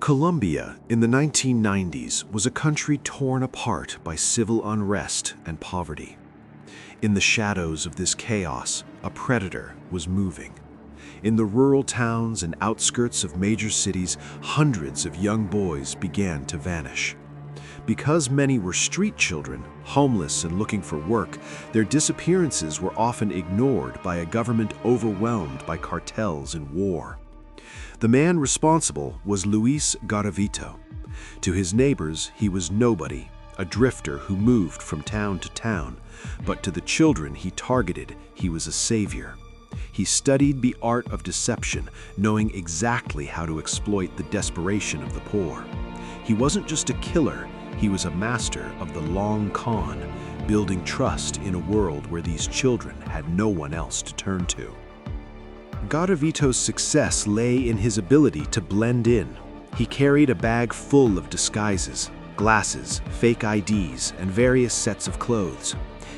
Colombia in the 1990s was a country torn apart by civil unrest and poverty. In the shadows of this chaos, a predator was moving. In the rural towns and outskirts of major cities, hundreds of young boys began to vanish. Because many were street children, homeless and looking for work, their disappearances were often ignored by a government overwhelmed by cartels and war. The man responsible was Luis Garavito. To his neighbors, he was nobody, a drifter who moved from town to town, but to the children he targeted, he was a savior. He studied the art of deception, knowing exactly how to exploit the desperation of the poor. He wasn't just a killer, he was a master of the long con, building trust in a world where these children had no one else to turn to. Garavito's success lay in his ability to blend in. He carried a bag full of disguises, glasses, fake IDs, and various sets of clothes.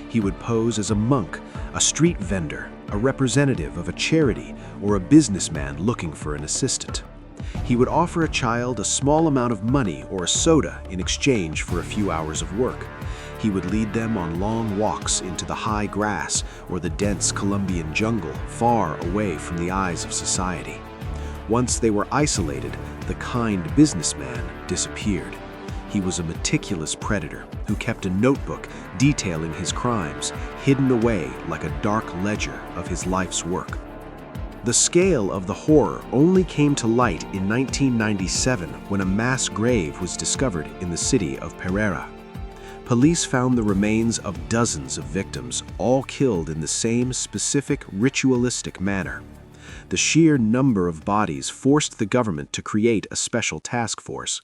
He would pose as a monk, a street vendor, a representative of a charity, or a businessman looking for an assistant. He would offer a child a small amount of money or a soda in exchange for a few hours of work. He would lead them on long walks into the high grass or the dense Colombian jungle, far away from the eyes of society. Once they were isolated, the kind businessman disappeared. He was a meticulous predator who kept a notebook detailing his crimes, hidden away like a dark ledger of his life's work. The scale of the horror only came to light in 1997 when a mass grave was discovered in the city of Pereira. Police found the remains of dozens of victims, all killed in the same specific ritualistic manner. The sheer number of bodies forced the government to create a special task force.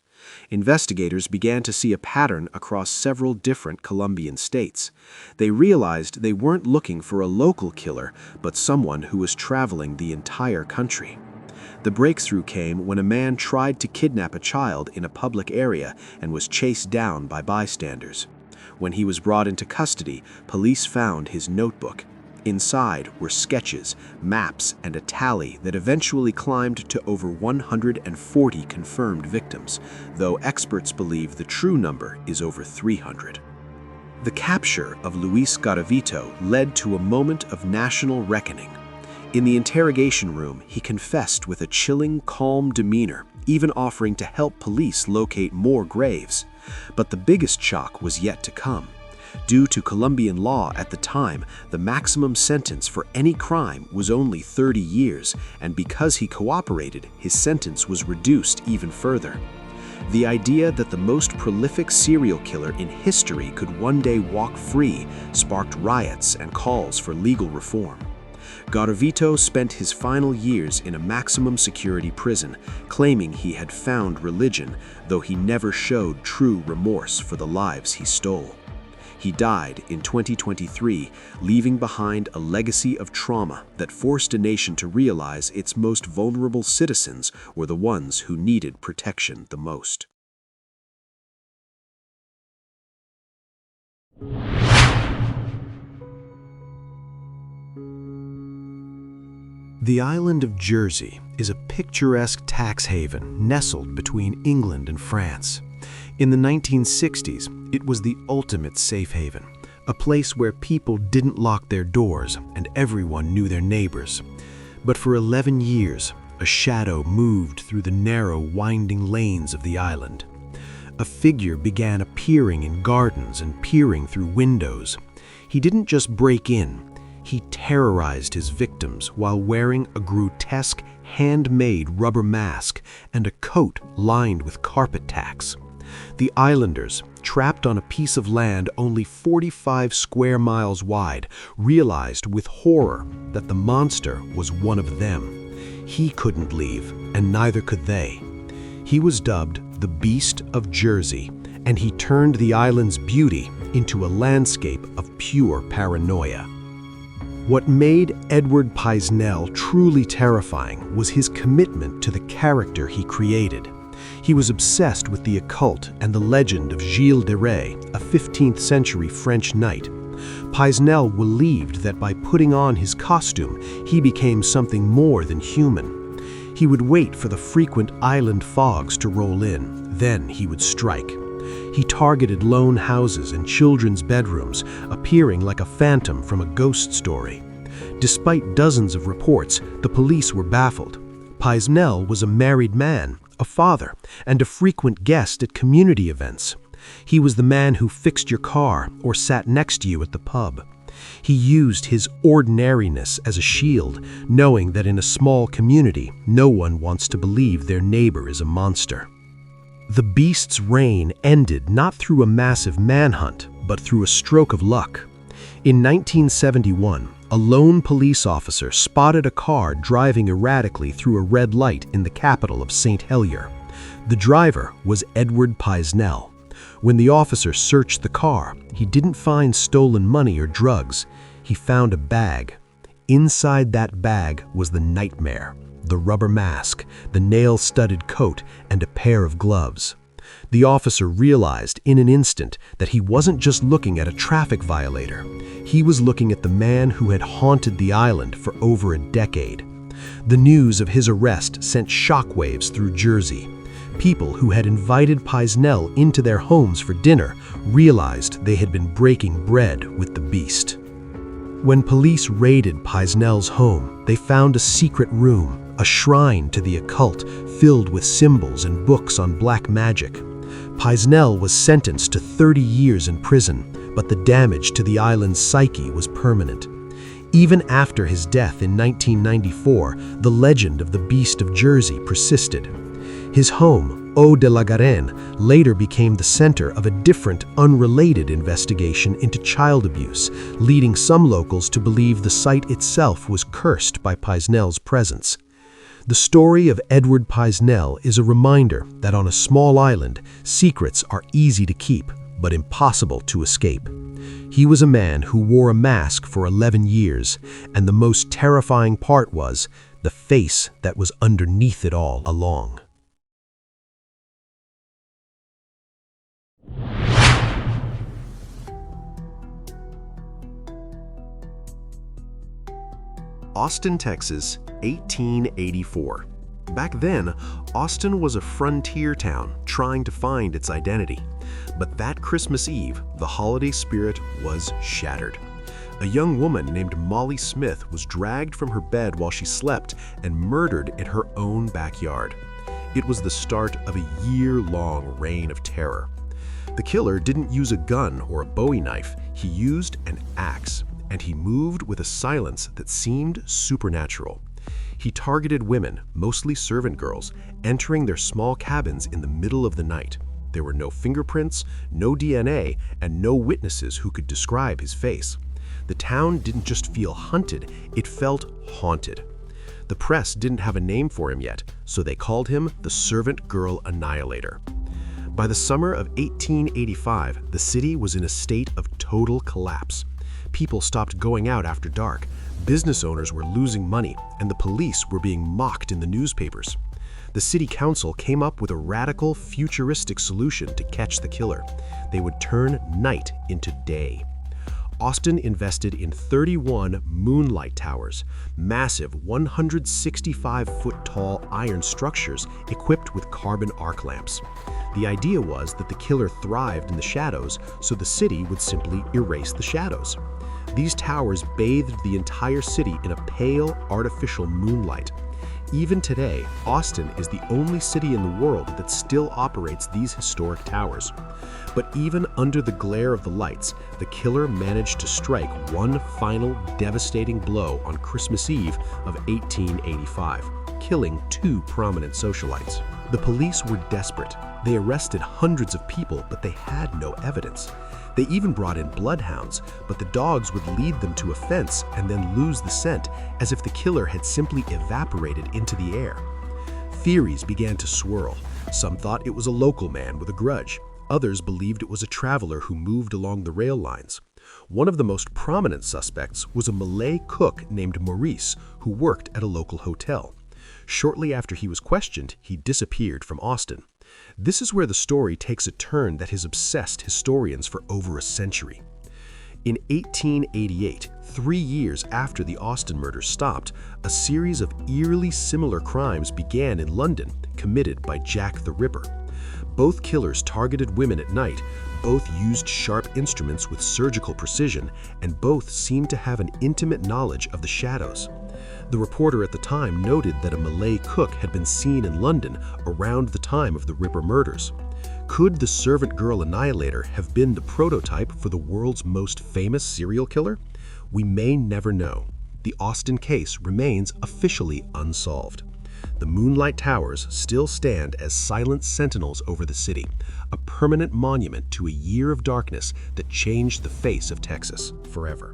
Investigators began to see a pattern across several different Colombian states. They realized they weren't looking for a local killer, but someone who was traveling the entire country. The breakthrough came when a man tried to kidnap a child in a public area and was chased down by bystanders. When he was brought into custody, police found his notebook. Inside were sketches, maps, and a tally that eventually climbed to over 140 confirmed victims, though experts believe the true number is over 300. The capture of Luis Garavito led to a moment of national reckoning. In the interrogation room, he confessed with a chilling, calm demeanor, even offering to help police locate more graves. But the biggest shock was yet to come. Due to Colombian law at the time, the maximum sentence for any crime was only 30 years, and because he cooperated, his sentence was reduced even further. The idea that the most prolific serial killer in history could one day walk free sparked riots and calls for legal reform. Garavito spent his final years in a maximum security prison, claiming he had found religion, though he never showed true remorse for the lives he stole. He died in 2023, leaving behind a legacy of trauma that forced a nation to realize its most vulnerable citizens were the ones who needed protection the most. The island of Jersey is a picturesque tax haven nestled between England and France. In the 1960s, it was the ultimate safe haven, a place where people didn't lock their doors and everyone knew their neighbors. But for 11 years, a shadow moved through the narrow, winding lanes of the island. A figure began appearing in gardens and peering through windows. He didn't just break in. He terrorized his victims while wearing a grotesque, handmade rubber mask and a coat lined with carpet tacks. The islanders, trapped on a piece of land only 45 square miles wide, realized with horror that the monster was one of them. He couldn't leave, and neither could they. He was dubbed the Beast of Jersey, and he turned the island's beauty into a landscape of pure paranoia. What made Edward Pisnell truly terrifying was his commitment to the character he created. He was obsessed with the occult and the legend of Gilles de Rais, a 15th century French knight. Pisnell believed that by putting on his costume, he became something more than human. He would wait for the frequent island fogs to roll in, then he would strike. He targeted lone houses and children's bedrooms, appearing like a phantom from a ghost story. Despite dozens of reports, the police were baffled. Paisnel was a married man, a father, and a frequent guest at community events. He was the man who fixed your car or sat next to you at the pub. He used his ordinariness as a shield, knowing that in a small community, no one wants to believe their neighbor is a monster. The Beast's reign ended not through a massive manhunt, but through a stroke of luck. In 1971, a lone police officer spotted a car driving erratically through a red light in the capital of St. Helier. The driver was Edward Paisnel. When the officer searched the car, he didn't find stolen money or drugs. He found a bag. Inside that bag was the nightmare, the rubber mask, the nail-studded coat, and a pair of gloves. The officer realized in an instant that he wasn't just looking at a traffic violator. He was looking at the man who had haunted the island for over a decade. The news of his arrest sent shockwaves through Jersey. People who had invited Paisnel into their homes for dinner realized they had been breaking bread with the Beast. When police raided Paisnel's home, they found a secret room, a shrine to the occult filled with symbols and books on black magic. Paisnel was sentenced to 30 years in prison, but the damage to the island's psyche was permanent. Even after his death in 1994, the legend of the Beast of Jersey persisted. His home, Eau de la Garenne, later became the center of a different, unrelated investigation into child abuse, leading some locals to believe the site itself was cursed by Paisnel's presence. The story of Edward Paisnel is a reminder that on a small island, secrets are easy to keep, but impossible to escape. He was a man who wore a mask for 11 years, and the most terrifying part was the face that was underneath it all along. Austin, Texas, 1884. Back then, Austin was a frontier town trying to find its identity. But that Christmas Eve, the holiday spirit was shattered. A young woman named Molly Smith was dragged from her bed while she slept and murdered in her own backyard. It was the start of a year-long reign of terror. The killer didn't use a gun or a Bowie knife, he used an axe. And he moved with a silence that seemed supernatural. He targeted women, mostly servant girls, entering their small cabins in the middle of the night. There were no fingerprints, no DNA, and no witnesses who could describe his face. The town didn't just feel hunted, it felt haunted. The press didn't have a name for him yet, so they called him the Servant Girl Annihilator. By the summer of 1885, the city was in a state of total collapse. People stopped going out after dark, business owners were losing money, and the police were being mocked in the newspapers. The city council came up with a radical, futuristic solution to catch the killer. They would turn night into day. Austin invested in 31 moonlight towers, massive 165-foot-tall iron structures equipped with carbon arc lamps. The idea was that the killer thrived in the shadows, so the city would simply erase the shadows. These towers bathed the entire city in a pale, artificial moonlight. Even today, Austin is the only city in the world that still operates these historic towers. But even under the glare of the lights, the killer managed to strike one final devastating blow on Christmas Eve of 1885, killing 2 prominent socialites. The police were desperate. They arrested hundreds of people, but they had no evidence. They even brought in bloodhounds, but the dogs would lead them to a fence and then lose the scent, as if the killer had simply evaporated into the air. Theories began to swirl. Some thought it was a local man with a grudge. Others believed it was a traveler who moved along the rail lines. One of the most prominent suspects was a Malay cook named Maurice, who worked at a local hotel. Shortly after he was questioned, he disappeared from Austin. This is where the story takes a turn that has obsessed historians for over a century. In 1888, 3 years after the Austen murder stopped, a series of eerily similar crimes began in London, committed by Jack the Ripper. Both killers targeted women at night, both used sharp instruments with surgical precision, and both seemed to have an intimate knowledge of the shadows. The reporter at the time noted that a Malay cook had been seen in London around the time of the Ripper murders. Could the servant girl annihilator have been the prototype for the world's most famous serial killer? We may never know. The Austen case remains officially unsolved. The Moonlight Towers still stand as silent sentinels over the city, a permanent monument to a year of darkness that changed the face of Texas forever.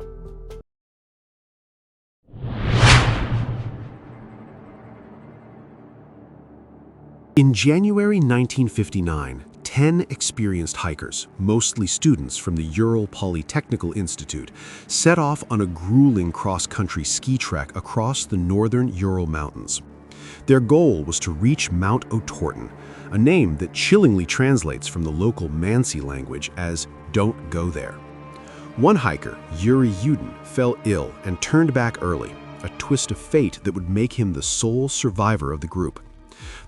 In January 1959, 10 experienced hikers, mostly students from the Ural Polytechnical Institute, set off on a grueling cross-country ski trek across the northern Ural Mountains. Their goal was to reach Mount Otorten, a name that chillingly translates from the local Mansi language as "don't go there." One hiker, Yuri Yudin, fell ill and turned back early, a twist of fate that would make him the sole survivor of the group.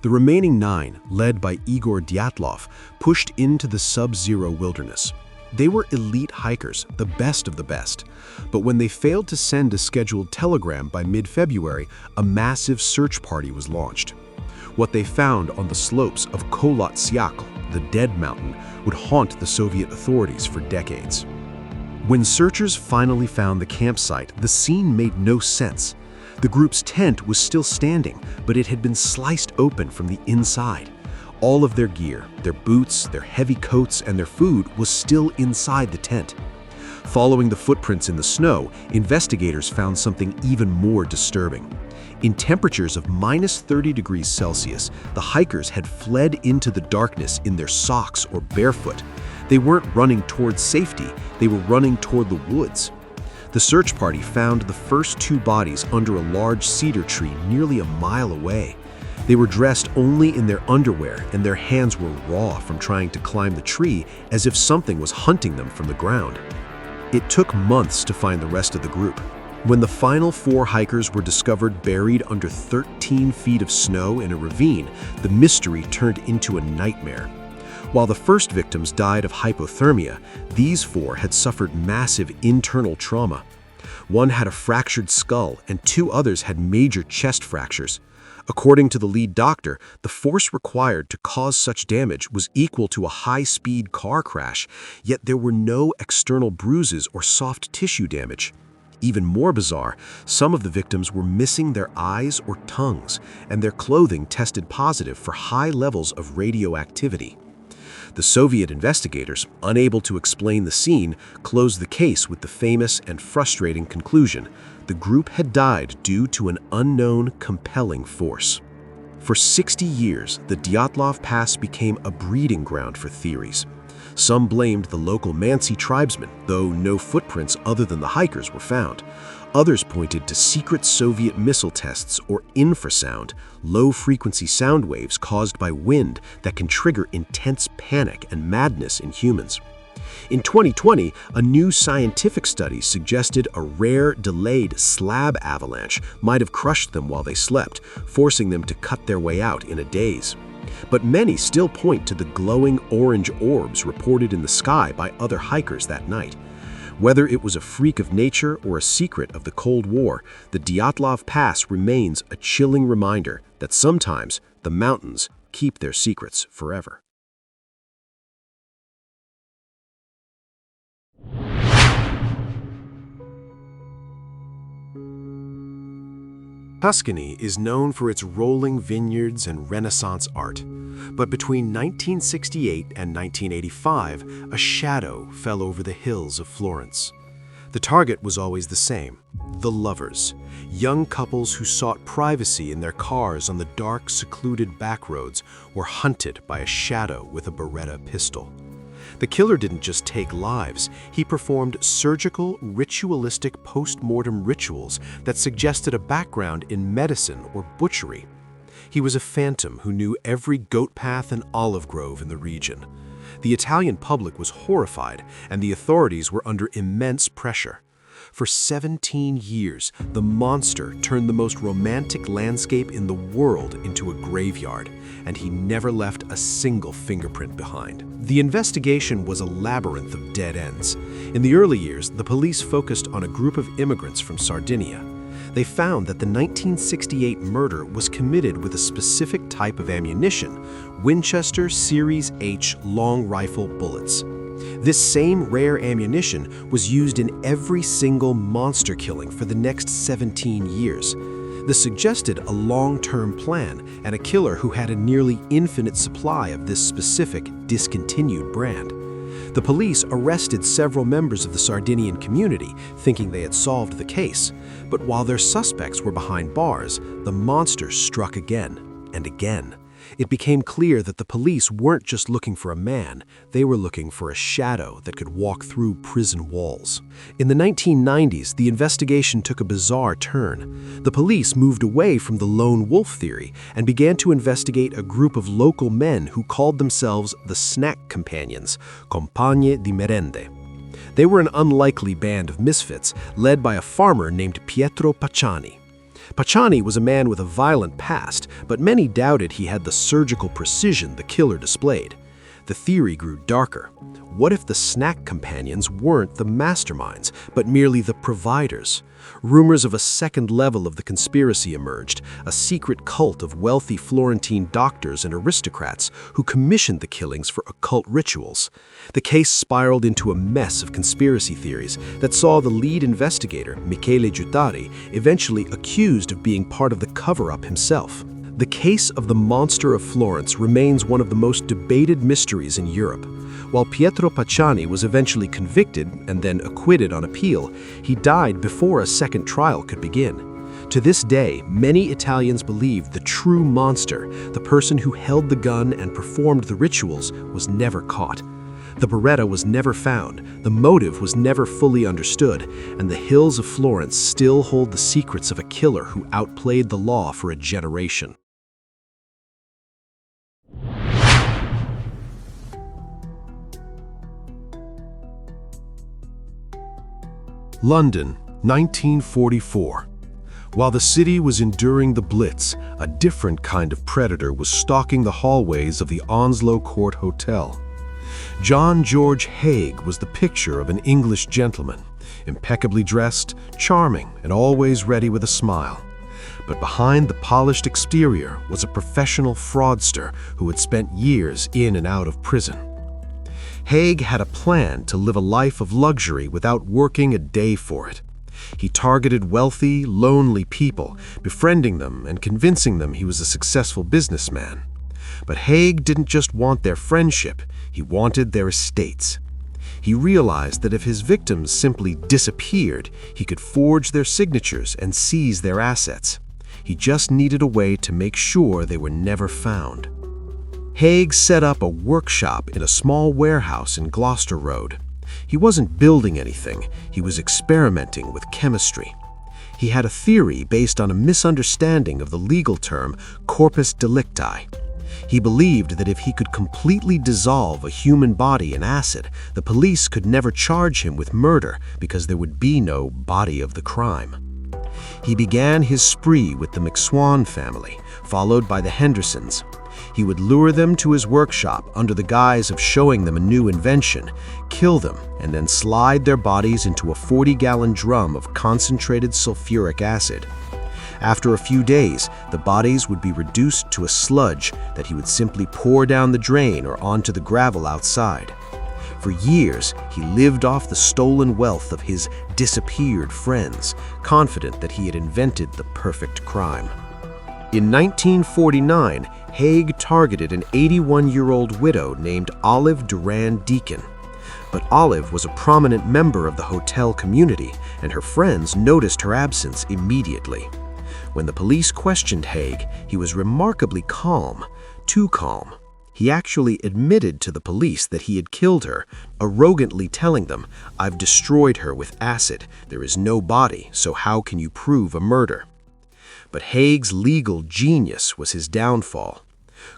The remaining 9, led by Igor Dyatlov, pushed into the sub-zero wilderness. They were elite hikers, the best of the best. But when they failed to send a scheduled telegram by mid-February, a massive search party was launched. What they found on the slopes of Kolotsiakl, the Dead Mountain, would haunt the Soviet authorities for decades. When searchers finally found the campsite, the scene made no sense. The group's tent was still standing, but it had been sliced open from the inside. All of their gear, their boots, their heavy coats, and their food was still inside the tent. Following the footprints in the snow, investigators found something even more disturbing. In temperatures of -30 degrees Celsius, the hikers had fled into the darkness in their socks or barefoot. They weren't running towards safety, they were running toward the woods. The search party found the first 2 bodies under a large cedar tree nearly a mile away. They were dressed only in their underwear, and their hands were raw from trying to climb the tree as if something was hunting them from the ground. It took months to find the rest of the group. When the final 4 hikers were discovered buried under 13 feet of snow in a ravine, the mystery turned into a nightmare. While the first victims died of hypothermia, these 4 had suffered massive internal trauma. One had a fractured skull, and 2 others had major chest fractures. According to the lead doctor, the force required to cause such damage was equal to a high-speed car crash, yet there were no external bruises or soft tissue damage. Even more bizarre, some of the victims were missing their eyes or tongues, and their clothing tested positive for high levels of radioactivity. The Soviet investigators, unable to explain the scene, closed the case with the famous and frustrating conclusion: the group had died due to an unknown, compelling force. For 60 years, the Dyatlov Pass became a breeding ground for theories. Some blamed the local Mansi tribesmen, though no footprints other than the hikers were found. Others pointed to secret Soviet missile tests or infrasound, low-frequency sound waves caused by wind that can trigger intense panic and madness in humans. In 2020, a new scientific study suggested a rare, delayed slab avalanche might have crushed them while they slept, forcing them to cut their way out in a daze. But many still point to the glowing orange orbs reported in the sky by other hikers that night. Whether it was a freak of nature or a secret of the Cold War, the Dyatlov Pass remains a chilling reminder that sometimes the mountains keep their secrets forever. Tuscany is known for its rolling vineyards and Renaissance art. But between 1968 and 1985, a shadow fell over the hills of Florence. The target was always the same: the lovers, young couples who sought privacy in their cars on the dark, secluded back roads, were hunted by a shadow with a Beretta pistol. The killer didn't just take lives, he performed surgical, ritualistic post-mortem rituals that suggested a background in medicine or butchery. He was a phantom who knew every goat path and olive grove in the region. The Italian public was horrified, and the authorities were under immense pressure. For 17 years, the monster turned the most romantic landscape in the world into a graveyard, and he never left a single fingerprint behind. The investigation was a labyrinth of dead ends. In the early years, the police focused on a group of immigrants from Sardinia. They found that the 1968 murder was committed with a specific type of ammunition, Winchester Series H long rifle bullets. This same rare ammunition was used in every single monster killing for the next 17 years. This suggested a long-term plan and a killer who had a nearly infinite supply of this specific, discontinued brand. The police arrested several members of the Sardinian community, thinking they had solved the case. But while their suspects were behind bars, the monster struck again and again. It became clear that the police weren't just looking for a man, they were looking for a shadow that could walk through prison walls. In the 1990s, the investigation took a bizarre turn. The police moved away from the lone wolf theory and began to investigate a group of local men who called themselves the Snack Companions, Compagnie di Merende. They were an unlikely band of misfits, led by a farmer named Pietro Pacciani. Pacciani was a man with a violent past, but many doubted he had the surgical precision the killer displayed. The theory grew darker. What if the Snack Companions weren't the masterminds, but merely the providers? Rumors of a second level of the conspiracy emerged, a secret cult of wealthy Florentine doctors and aristocrats who commissioned the killings for occult rituals. The case spiraled into a mess of conspiracy theories that saw the lead investigator, Michele Giuttari, eventually accused of being part of the cover-up himself. The case of the Monster of Florence remains one of the most debated mysteries in Europe. While Pietro Pacciani was eventually convicted and then acquitted on appeal, he died before a second trial could begin. To this day, many Italians believe the true monster, the person who held the gun and performed the rituals, was never caught. The Beretta was never found, the motive was never fully understood, and the hills of Florence still hold the secrets of a killer who outplayed the law for a generation. London, 1944. While the city was enduring the Blitz, a different kind of predator was stalking the hallways of the Onslow Court Hotel. John George Haig was the picture of an English gentleman, impeccably dressed, charming, and always ready with a smile. But behind the polished exterior was a professional fraudster who had spent years in and out of prison. Haig had a plan to live a life of luxury without working a day for it. He targeted wealthy, lonely people, befriending them and convincing them he was a successful businessman. But Haig didn't just want their friendship, he wanted their estates. He realized that if his victims simply disappeared, he could forge their signatures and seize their assets. He just needed a way to make sure they were never found. Haig set up a workshop in a small warehouse in Gloucester Road. He wasn't building anything, he was experimenting with chemistry. He had a theory based on a misunderstanding of the legal term corpus delicti. He believed that if he could completely dissolve a human body in acid, the police could never charge him with murder because there would be no body of the crime. He began his spree with the McSwan family, followed by the Hendersons. He would lure them to his workshop under the guise of showing them a new invention, kill them, and then slide their bodies into a 40-gallon drum of concentrated sulfuric acid. After a few days, the bodies would be reduced to a sludge that he would simply pour down the drain or onto the gravel outside. For years, he lived off the stolen wealth of his disappeared friends, confident that he had invented the perfect crime. In 1949, Haig targeted an 81-year-old widow named Olive Duran Deacon. But Olive was a prominent member of the hotel community, and her friends noticed her absence immediately. When the police questioned Haig, he was remarkably calm, too calm. He actually admitted to the police that he had killed her, arrogantly telling them, "I've destroyed her with acid. There is no body, so how can you prove a murder?" But Haig's legal genius was his downfall.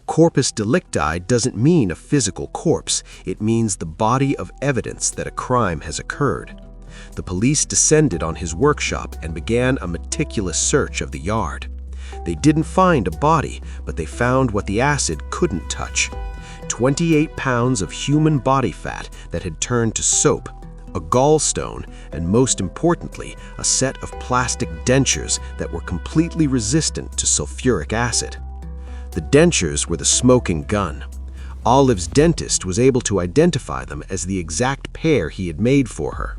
Corpus delicti doesn't mean a physical corpse, it means the body of evidence that a crime has occurred. The police descended on his workshop and began a meticulous search of the yard. They didn't find a body, but they found what the acid couldn't touch: 28 pounds of human body fat that had turned to soap, a gallstone, and most importantly, a set of plastic dentures that were completely resistant to sulfuric acid. The dentures were the smoking gun. Olive's dentist was able to identify them as the exact pair he had made for her.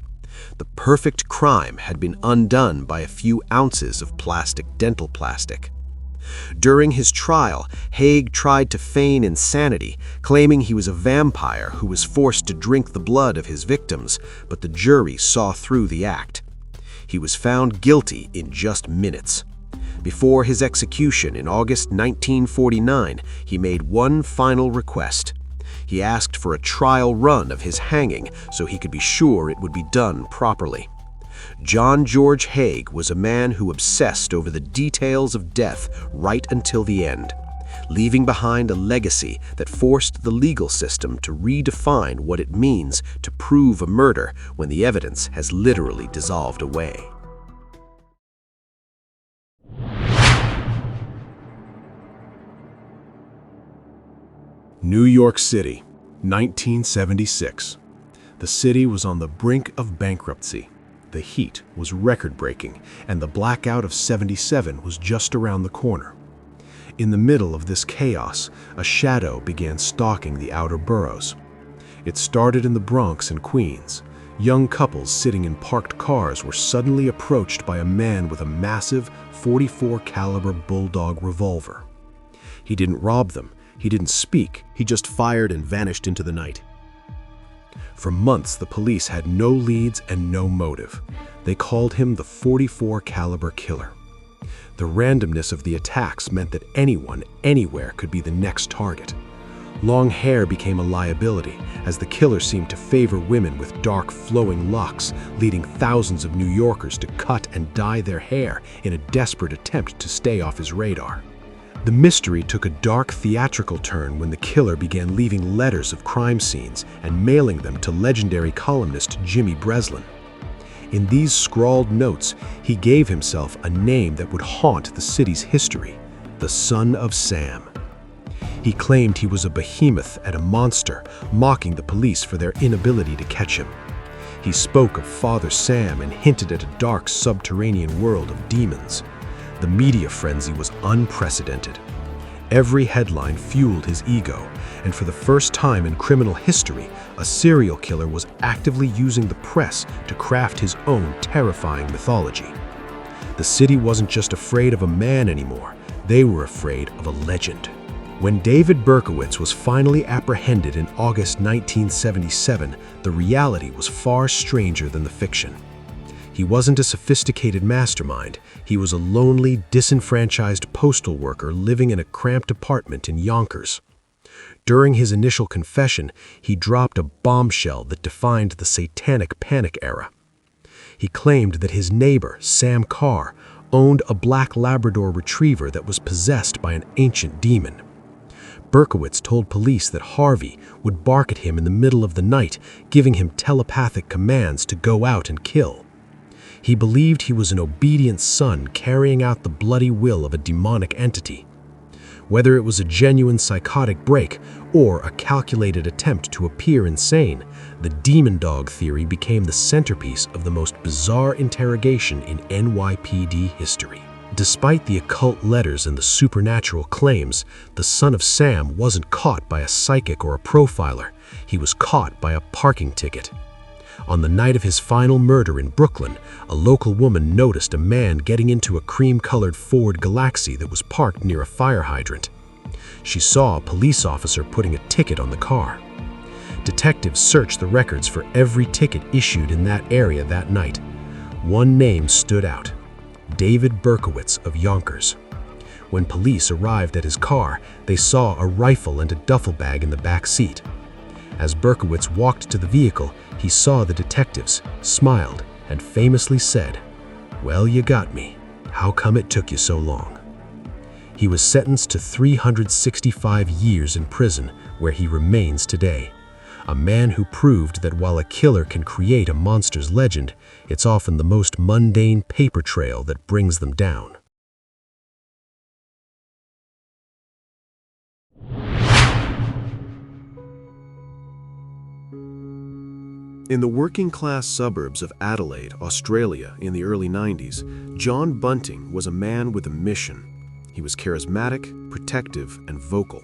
The perfect crime had been undone by a few ounces of plastic dental plastic. During his trial, Haig tried to feign insanity, claiming he was a vampire who was forced to drink the blood of his victims, but the jury saw through the act. He was found guilty in just minutes. Before his execution in August 1949, he made one final request. He asked for a trial run of his hanging so he could be sure it would be done properly. John George Haig was a man who obsessed over the details of death right until the end, leaving behind a legacy that forced the legal system to redefine what it means to prove a murder when the evidence has literally dissolved away. New York City, 1976. The city was on the brink of bankruptcy. The heat was record-breaking, and the blackout of '77 was just around the corner. In the middle of this chaos, a shadow began stalking the outer boroughs. It started in the Bronx and Queens. Young couples sitting in parked cars were suddenly approached by a man with a massive .44 caliber bulldog revolver. He didn't rob them. He didn't speak, he just fired and vanished into the night. For months, the police had no leads and no motive. They called him the .44 caliber killer. The randomness of the attacks meant that anyone, anywhere could be the next target. Long hair became a liability, as the killer seemed to favor women with dark, flowing locks, leading thousands of New Yorkers to cut and dye their hair in a desperate attempt to stay off his radar. The mystery took a dark theatrical turn when the killer began leaving letters of crime scenes and mailing them to legendary columnist Jimmy Breslin. In these scrawled notes, he gave himself a name that would haunt the city's history: the Son of Sam. He claimed he was a behemoth and a monster, mocking the police for their inability to catch him. He spoke of Father Sam and hinted at a dark subterranean world of demons. The media frenzy was unprecedented. Every headline fueled his ego, and for the first time in criminal history, a serial killer was actively using the press to craft his own terrifying mythology. The city wasn't just afraid of a man anymore, they were afraid of a legend. When David Berkowitz was finally apprehended in August 1977, the reality was far stranger than the fiction. He wasn't a sophisticated mastermind. He was a lonely, disenfranchised postal worker living in a cramped apartment in Yonkers. During his initial confession, he dropped a bombshell that defined the Satanic Panic era. He claimed that his neighbor, Sam Carr, owned a black Labrador retriever that was possessed by an ancient demon. Berkowitz told police that Harvey would bark at him in the middle of the night, giving him telepathic commands to go out and kill. He believed he was an obedient son carrying out the bloody will of a demonic entity. Whether it was a genuine psychotic break or a calculated attempt to appear insane, the demon dog theory became the centerpiece of the most bizarre interrogation in NYPD history. Despite the occult letters and the supernatural claims, the Son of Sam wasn't caught by a psychic or a profiler. He was caught by a parking ticket. On the night of his final murder in Brooklyn, a local woman noticed a man getting into a cream-colored Ford Galaxy that was parked near a fire hydrant. She saw a police officer putting a ticket on the car. Detectives searched the records for every ticket issued in that area that night. One name stood out: David Berkowitz of Yonkers. When police arrived at his car, they saw a rifle and a duffel bag in the back seat. As Berkowitz walked to the vehicle, he saw the detectives, smiled, and famously said, "Well, you got me. How come it took you so long?" He was sentenced to 365 years in prison, where he remains today. A man who proved that while a killer can create a monster's legend, it's often the most mundane paper trail that brings them down. In the working-class suburbs of Adelaide, Australia, in the early 90s, John Bunting was a man with a mission. He was charismatic, protective, and vocal.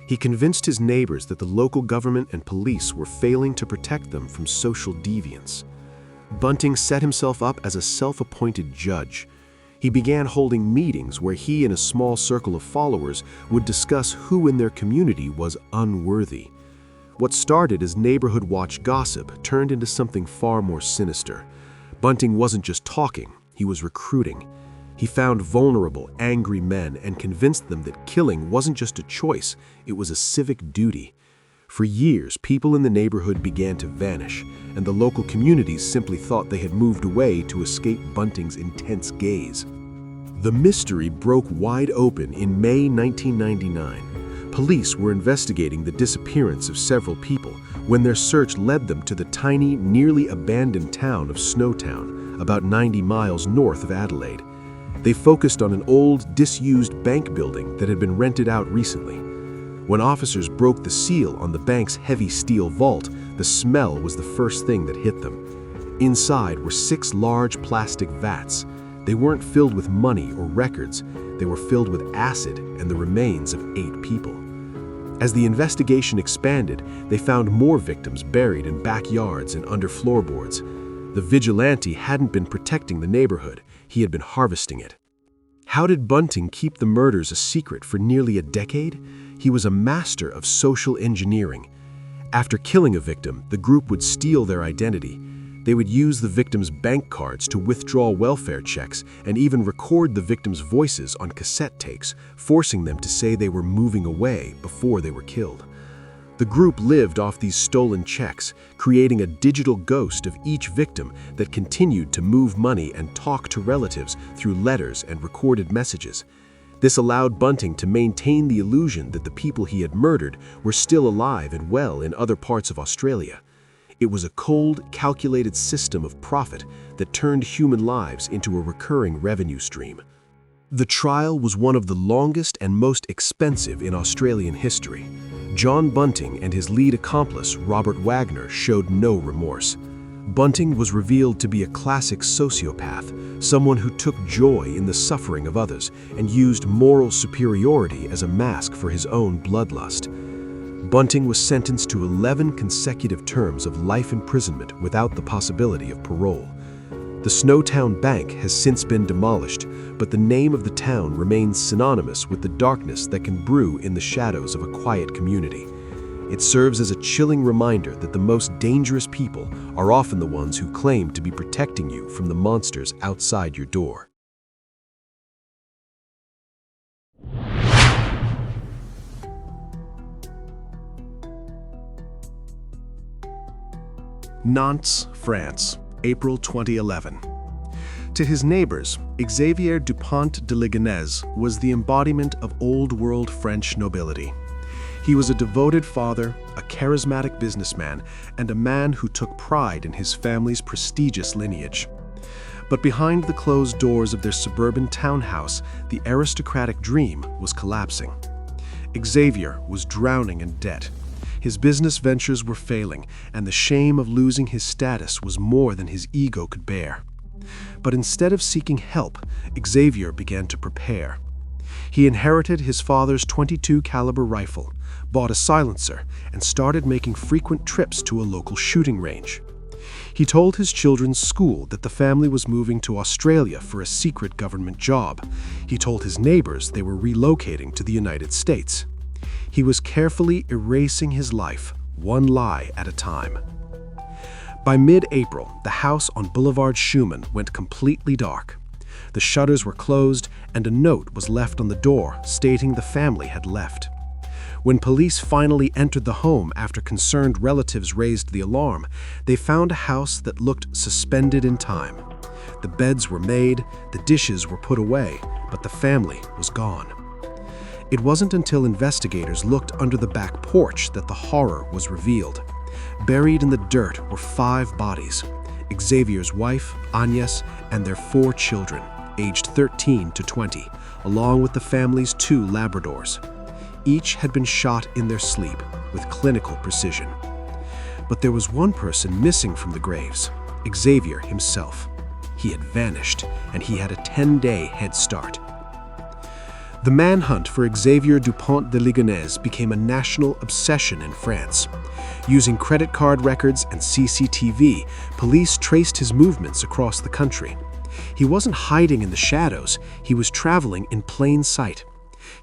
He convinced his neighbors that the local government and police were failing to protect them from social deviance. Bunting set himself up as a self-appointed judge. He began holding meetings where he and a small circle of followers would discuss who in their community was unworthy. What started as neighborhood watch gossip turned into something far more sinister. Bunting wasn't just talking, he was recruiting. He found vulnerable, angry men and convinced them that killing wasn't just a choice, it was a civic duty. For years, people in the neighborhood began to vanish, and the local communities simply thought they had moved away to escape Bunting's intense gaze. The mystery broke wide open in May 1999. Police were investigating the disappearance of several people when their search led them to the tiny, nearly abandoned town of Snowtown, about 90 miles north of Adelaide. They focused on an old, disused bank building that had been rented out recently. When officers broke the seal on the bank's heavy steel vault, the smell was the first thing that hit them. Inside were 6 large plastic vats. They weren't filled with money or records. They were filled with acid and the remains of 8 people. As the investigation expanded, they found more victims buried in backyards and under floorboards. The vigilante hadn't been protecting the neighborhood, he had been harvesting it. How did Bunting keep the murders a secret for nearly a decade? He was a master of social engineering. After killing a victim, the group would steal their identity. They would use the victim's bank cards to withdraw welfare checks and even record the victim's voices on cassette tapes, forcing them to say they were moving away before they were killed. The group lived off these stolen checks, creating a digital ghost of each victim that continued to move money and talk to relatives through letters and recorded messages. This allowed Bunting to maintain the illusion that the people he had murdered were still alive and well in other parts of Australia. It was a cold, calculated system of profit that turned human lives into a recurring revenue stream. The trial was one of the longest and most expensive in Australian history. John Bunting and his lead accomplice, Robert Wagner, showed no remorse. Bunting was revealed to be a classic sociopath, someone who took joy in the suffering of others and used moral superiority as a mask for his own bloodlust. Bunting was sentenced to 11 consecutive terms of life imprisonment without the possibility of parole. The Snowtown Bank has since been demolished, but the name of the town remains synonymous with the darkness that can brew in the shadows of a quiet community. It serves as a chilling reminder that the most dangerous people are often the ones who claim to be protecting you from the monsters outside your door. Nantes, France, April 2011. To his neighbors, Xavier Dupont de Ligonnès was the embodiment of old-world French nobility. He was a devoted father, a charismatic businessman, and a man who took pride in his family's prestigious lineage. But behind the closed doors of their suburban townhouse, the aristocratic dream was collapsing. Xavier was drowning in debt. His business ventures were failing, and the shame of losing his status was more than his ego could bear. But instead of seeking help, Xavier began to prepare. He inherited his father's .22 caliber rifle, bought a silencer, and started making frequent trips to a local shooting range. He told his children's school that the family was moving to Australia for a secret government job. He told his neighbors they were relocating to the United States. He was carefully erasing his life, one lie at a time. By mid-April, the house on Boulevard Schumann went completely dark. The shutters were closed, and a note was left on the door stating the family had left. When police finally entered the home after concerned relatives raised the alarm, they found a house that looked suspended in time. The beds were made, the dishes were put away, but the family was gone. It wasn't until investigators looked under the back porch that the horror was revealed. Buried in the dirt were 5 bodies: Xavier's wife, Agnes, and their 4 children, aged 13 to 20, along with the family's 2 Labradors. Each had been shot in their sleep with clinical precision. But there was one person missing from the graves: Xavier himself. He had vanished, and he had a 10-day head start. The manhunt for Xavier Dupont de Ligonnès became a national obsession in France. Using credit card records and CCTV, police traced his movements across the country. He wasn't hiding in the shadows, he was traveling in plain sight.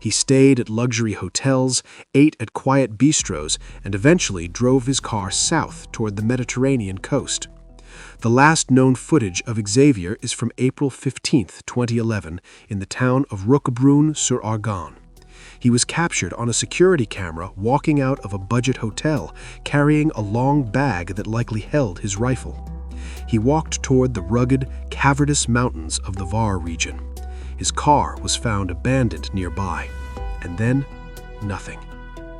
He stayed at luxury hotels, ate at quiet bistros, and eventually drove his car south toward the Mediterranean coast. The last known footage of Xavier is from April 15, 2011, in the town of Roquebrune-sur-Argonne. He was captured on a security camera walking out of a budget hotel, carrying a long bag that likely held his rifle. He walked toward the rugged, cavernous mountains of the Var region. His car was found abandoned nearby. And then, nothing.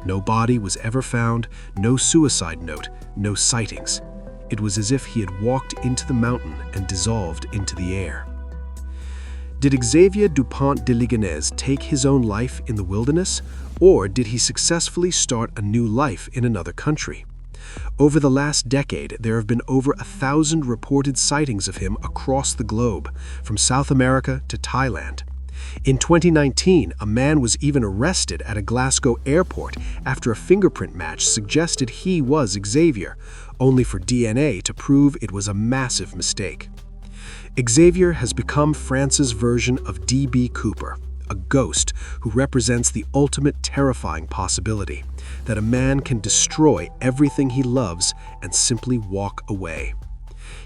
No body was ever found, no suicide note, no sightings. It was as if he had walked into the mountain and dissolved into the air. Did Xavier Dupont de Ligonnès take his own life in the wilderness, or did he successfully start a new life in another country? Over the last decade, there have been over 1,000 reported sightings of him across the globe, from South America to Thailand. In 2019, a man was even arrested at a Glasgow airport after a fingerprint match suggested he was Xavier, only for DNA to prove it was a massive mistake. Xavier has become France's version of D.B. Cooper, a ghost who represents the ultimate terrifying possibility, that a man can destroy everything he loves and simply walk away.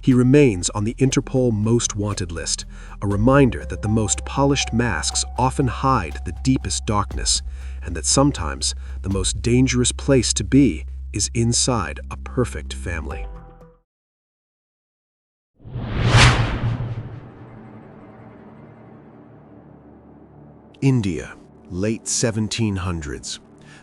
He remains on the Interpol Most Wanted list, a reminder that the most polished masks often hide the deepest darkness, and that sometimes the most dangerous place to be is inside a perfect family. India, late 1700s.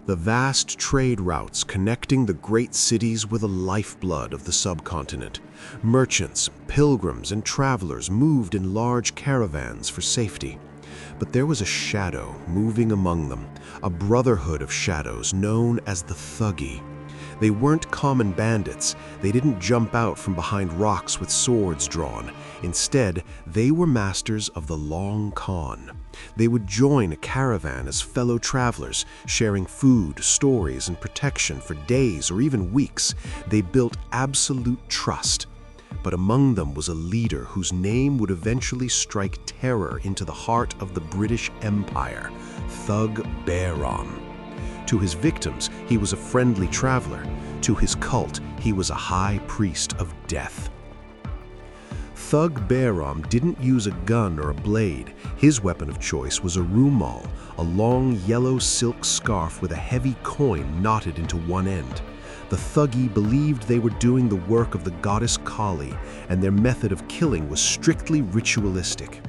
The vast trade routes connecting the great cities were the lifeblood of the subcontinent. Merchants, pilgrims, and travelers moved in large caravans for safety. But there was a shadow moving among them, a brotherhood of shadows known as the Thuggee. They weren't common bandits. They didn't jump out from behind rocks with swords drawn. Instead, they were masters of the long con. They would join a caravan as fellow travelers, sharing food, stories, and protection for days or even weeks. They built absolute trust. But among them was a leader whose name would eventually strike terror into the heart of the British Empire, Thug Behram. To his victims, he was a friendly traveler. To his cult, he was a high priest of death. Thug Behram didn't use a gun or a blade. His weapon of choice was a rumal, a long yellow silk scarf with a heavy coin knotted into one end. The Thuggee believed they were doing the work of the goddess Kali, and their method of killing was strictly ritualistic.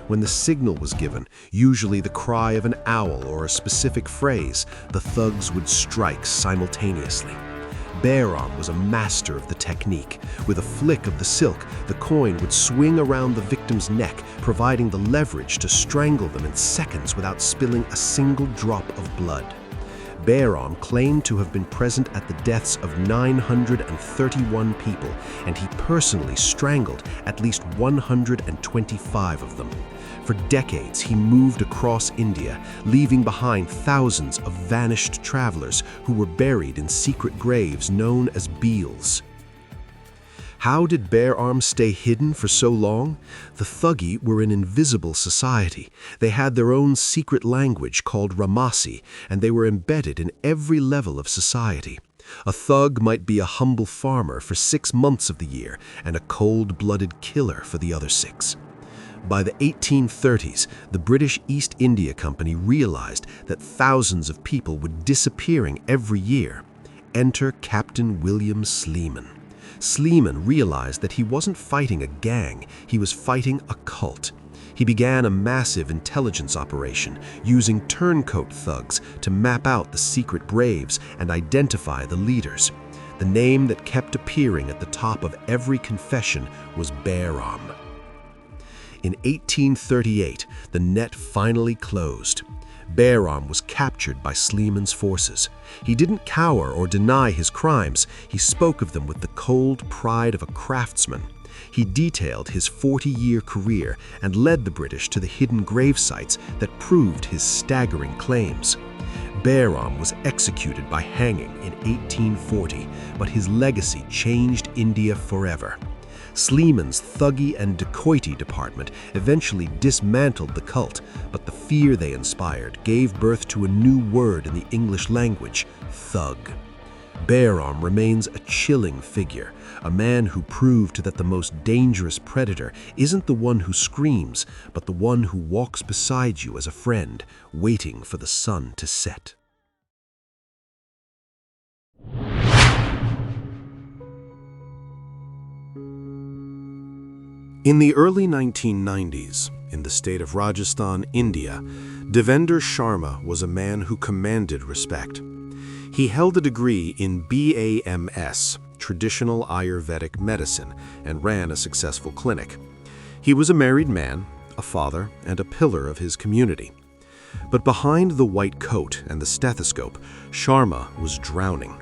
When the signal was given, usually the cry of an owl or a specific phrase, the thugs would strike simultaneously. Behram was a master of the technique. With a flick of the silk, the coin would swing around the victim's neck, providing the leverage to strangle them in seconds without spilling a single drop of blood. Behram claimed to have been present at the deaths of 931 people, and he personally strangled at least 125 of them. For decades, he moved across India, leaving behind thousands of vanished travelers who were buried in secret graves known as Beals. How did Behram stay hidden for so long? The Thuggee were an invisible society. They had their own secret language called Ramasi, and they were embedded in every level of society. A thug might be a humble farmer for 6 months of the year and a cold-blooded killer for the other 6. By the 1830s, the British East India Company realized that thousands of people were disappearing every year. Enter Captain William Sleeman. Sleeman realized that he wasn't fighting a gang, he was fighting a cult. He began a massive intelligence operation, using turncoat thugs to map out the secret braves and identify the leaders. The name that kept appearing at the top of every confession was Behram. In 1838, the net finally closed. Behram was captured by Sleeman's forces. He didn't cower or deny his crimes. He spoke of them with the cold pride of a craftsman. He detailed his 40-year career and led the British to the hidden grave sites that proved his staggering claims. Behram was executed by hanging in 1840, but his legacy changed India forever. Sleeman's thuggee and dacoity department eventually dismantled the cult, but the fear they inspired gave birth to a new word in the English language: thug. Behram remains a chilling figure, a man who proved that the most dangerous predator isn't the one who screams, but the one who walks beside you as a friend, waiting for the sun to set. In the early 1990s, in the state of Rajasthan, India, Devender Sharma was a man who commanded respect. He held a degree in BAMS, Traditional Ayurvedic Medicine, and ran a successful clinic. He was a married man, a father, and a pillar of his community. But behind the white coat and the stethoscope, Sharma was drowning.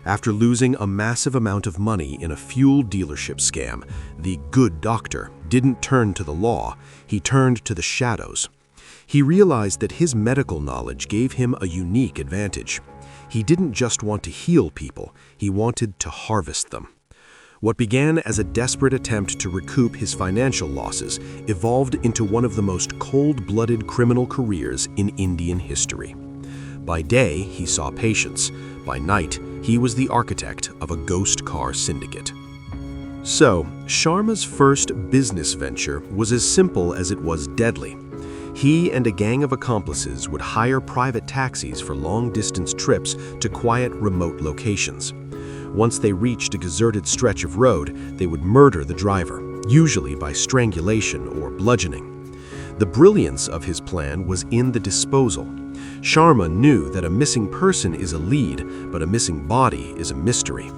After losing a massive amount of money in a fuel dealership scam, the good doctor didn't turn to the law, he turned to the shadows. He realized that his medical knowledge gave him a unique advantage. He didn't just want to heal people, he wanted to harvest them. What began as a desperate attempt to recoup his financial losses evolved into one of the most cold-blooded criminal careers in Indian history. By day, he saw patients. By night, he was the architect of a ghost car syndicate. So, Sharma's first business venture was as simple as it was deadly. He and a gang of accomplices would hire private taxis for long-distance trips to quiet, remote locations. Once they reached a deserted stretch of road, they would murder the driver, usually by strangulation or bludgeoning. The brilliance of his plan was in the disposal. Sharma knew that a missing person is a lead, but a missing body is a mystery.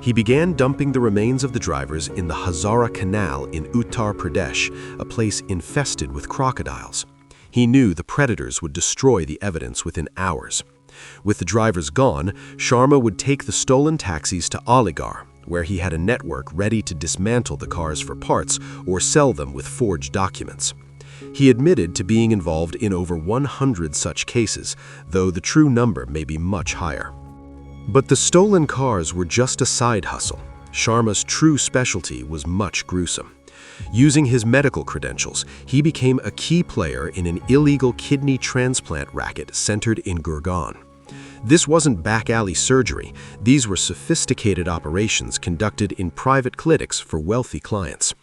He began dumping the remains of the drivers in the Hazara Canal in Uttar Pradesh, a place infested with crocodiles. He knew the predators would destroy the evidence within hours. With the drivers gone, Sharma would take the stolen taxis to Aligarh, where he had a network ready to dismantle the cars for parts or sell them with forged documents. He admitted to being involved in over 100 such cases, though the true number may be much higher. But the stolen cars were just a side hustle. Sharma's true specialty was much gruesome. Using his medical credentials, he became a key player in an illegal kidney transplant racket centered in Gurgaon. This wasn't back-alley surgery. These were sophisticated operations conducted in private clinics for wealthy clients.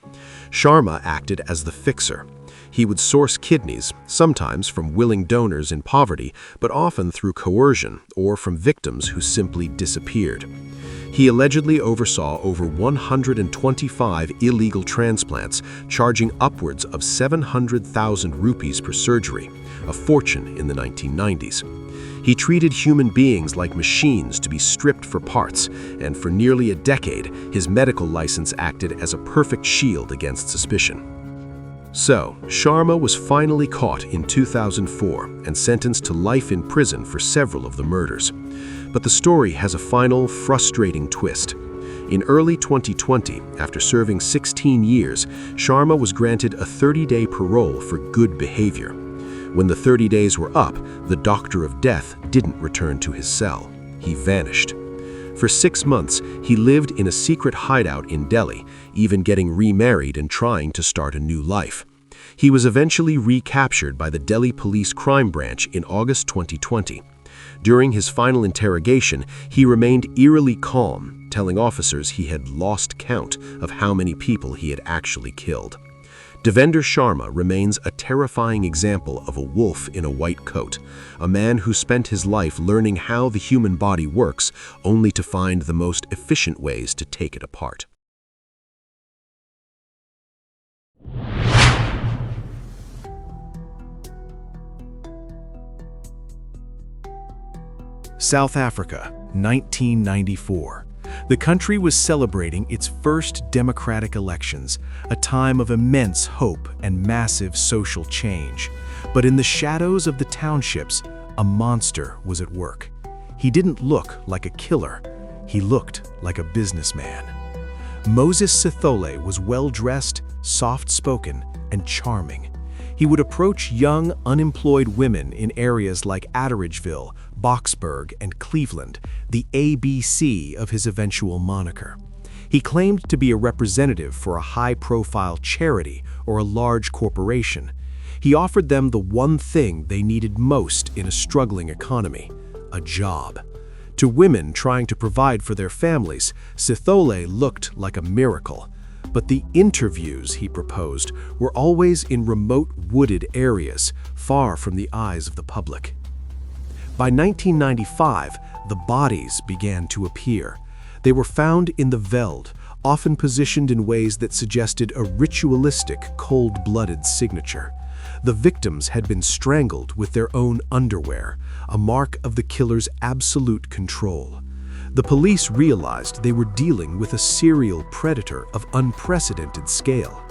Sharma acted as the fixer. He would source kidneys, sometimes from willing donors in poverty, but often through coercion or from victims who simply disappeared. He allegedly oversaw over 125 illegal transplants, charging upwards of 700,000 rupees per surgery, a fortune in the 1990s. He treated human beings like machines to be stripped for parts, and for nearly a decade, his medical license acted as a perfect shield against suspicion. So, Sharma was finally caught in 2004 and sentenced to life in prison for several of the murders. But the story has a final, frustrating twist. In early 2020, after serving 16 years, Sharma was granted a 30-day parole for good behavior. When the 30 days were up, the doctor of death didn't return to his cell. He vanished. For 6 months, he lived in a secret hideout in Delhi, even getting remarried and trying to start a new life. He was eventually recaptured by the Delhi Police Crime Branch in August 2020. During his final interrogation, he remained eerily calm, telling officers he had lost count of how many people he had actually killed. Devender Sharma remains a terrifying example of a wolf in a white coat, a man who spent his life learning how the human body works, only to find the most efficient ways to take it apart. South Africa, 1994. The country was celebrating its first democratic elections, a time of immense hope and massive social change. But in the shadows of the townships, a monster was at work. He didn't look like a killer. He looked like a businessman. Moses Sithole was well-dressed, soft-spoken, and charming. He would approach young, unemployed women in areas like Atteridgeville, Boksburg, and Cleveland, the A.B.C. of his eventual moniker. He claimed to be a representative for a high-profile charity or a large corporation. He offered them the one thing they needed most in a struggling economy: a job. To women trying to provide for their families, Sithole looked like a miracle. But the interviews he proposed were always in remote wooded areas, far from the eyes of the public. By 1995, the bodies began to appear. They were found in the veld, often positioned in ways that suggested a ritualistic, cold-blooded signature. The victims had been strangled with their own underwear, a mark of the killer's absolute control. The police realized they were dealing with a serial predator of unprecedented scale.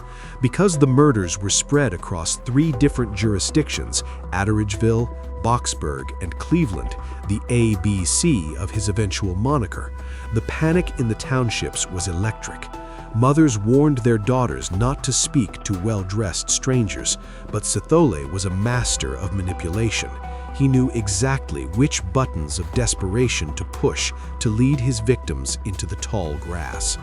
Because the murders were spread across 3 different jurisdictions, Atteridgeville, Boksburg, and Cleveland, the A.B.C. of his eventual moniker, the panic in the townships was electric. Mothers warned their daughters not to speak to well-dressed strangers, but Sithole was a master of manipulation. He knew exactly which buttons of desperation to push to lead his victims into the tall grass.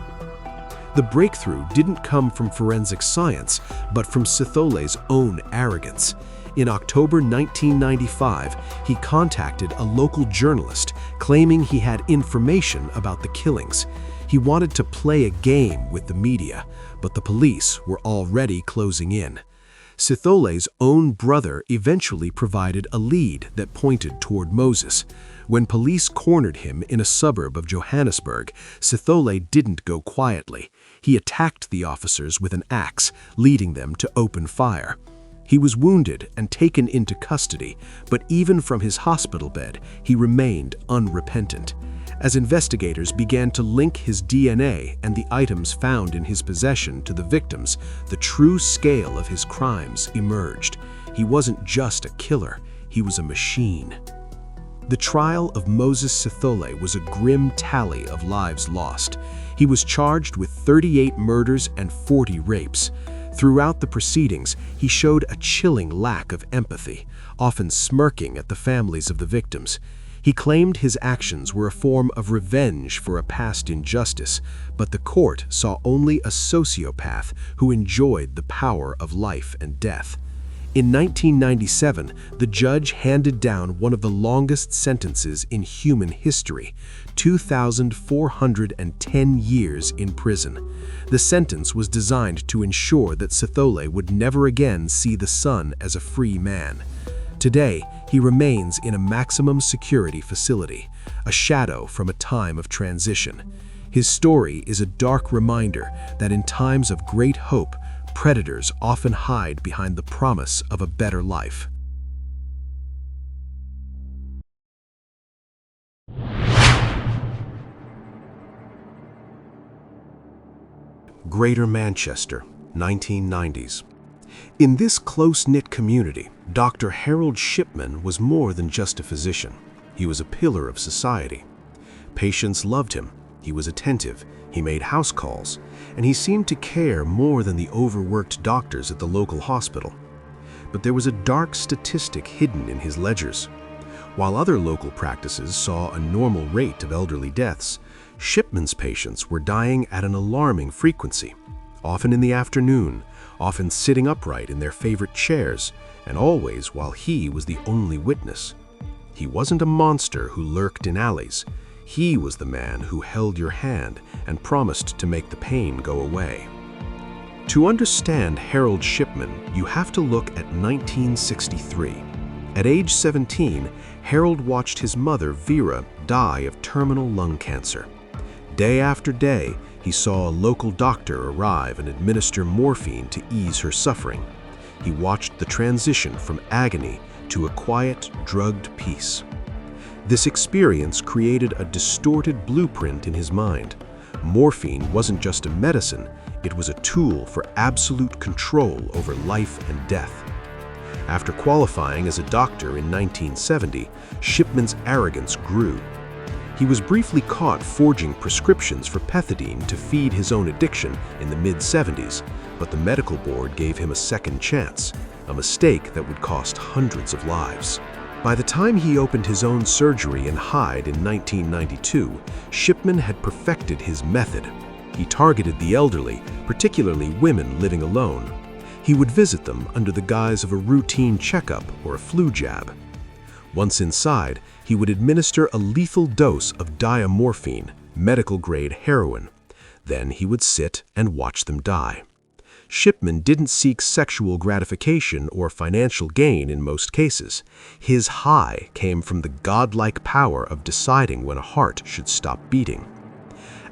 The breakthrough didn't come from forensic science, but from Sithole's own arrogance. In October 1995, he contacted a local journalist, claiming he had information about the killings. He wanted to play a game with the media, but the police were already closing in. Sithole's own brother eventually provided a lead that pointed toward Moses. When police cornered him in a suburb of Johannesburg, Sithole didn't go quietly. He attacked the officers with an axe, leading them to open fire. He was wounded and taken into custody, but even from his hospital bed, he remained unrepentant. As investigators began to link his DNA and the items found in his possession to the victims, the true scale of his crimes emerged. He wasn't just a killer, he was a machine. The trial of Moses Sithole was a grim tally of lives lost. He was charged with 38 murders and 40 rapes. Throughout the proceedings, he showed a chilling lack of empathy, often smirking at the families of the victims. He claimed his actions were a form of revenge for a past injustice, but the court saw only a sociopath who enjoyed the power of life and death. In 1997, the judge handed down one of the longest sentences in human history, 2,410 years in prison. The sentence was designed to ensure that Sithole would never again see the sun as a free man. Today, he remains in a maximum security facility, a shadow from a time of transition. His story is a dark reminder that in times of great hope, predators often hide behind the promise of a better life. Greater Manchester, 1990s. In this close-knit community, Dr. Harold Shipman was more than just a physician. He was a pillar of society. Patients loved him. He was attentive. He made house calls, and he seemed to care more than the overworked doctors at the local hospital. But there was a dark statistic hidden in his ledgers. While other local practices saw a normal rate of elderly deaths, Shipman's patients were dying at an alarming frequency, often in the afternoon, often sitting upright in their favorite chairs, and always while he was the only witness. He wasn't a monster who lurked in alleys. He was the man who held your hand and promised to make the pain go away. To understand Harold Shipman, you have to look at 1963. At age 17, Harold watched his mother, Vera, die of terminal lung cancer. Day after day, he saw a local doctor arrive and administer morphine to ease her suffering. He watched the transition from agony to a quiet, drugged peace. This experience created a distorted blueprint in his mind. Morphine wasn't just a medicine, it was a tool for absolute control over life and death. After qualifying as a doctor in 1970, Shipman's arrogance grew. He was briefly caught forging prescriptions for pethidine to feed his own addiction in the mid-70s, but the medical board gave him a second chance, a mistake that would cost hundreds of lives. By the time he opened his own surgery in Hyde in 1992, Shipman had perfected his method. He targeted the elderly, particularly women living alone. He would visit them under the guise of a routine checkup or a flu jab. Once inside, he would administer a lethal dose of diamorphine, medical-grade heroin. Then he would sit and watch them die. Shipman didn't seek sexual gratification or financial gain in most cases. His high came from the godlike power of deciding when a heart should stop beating.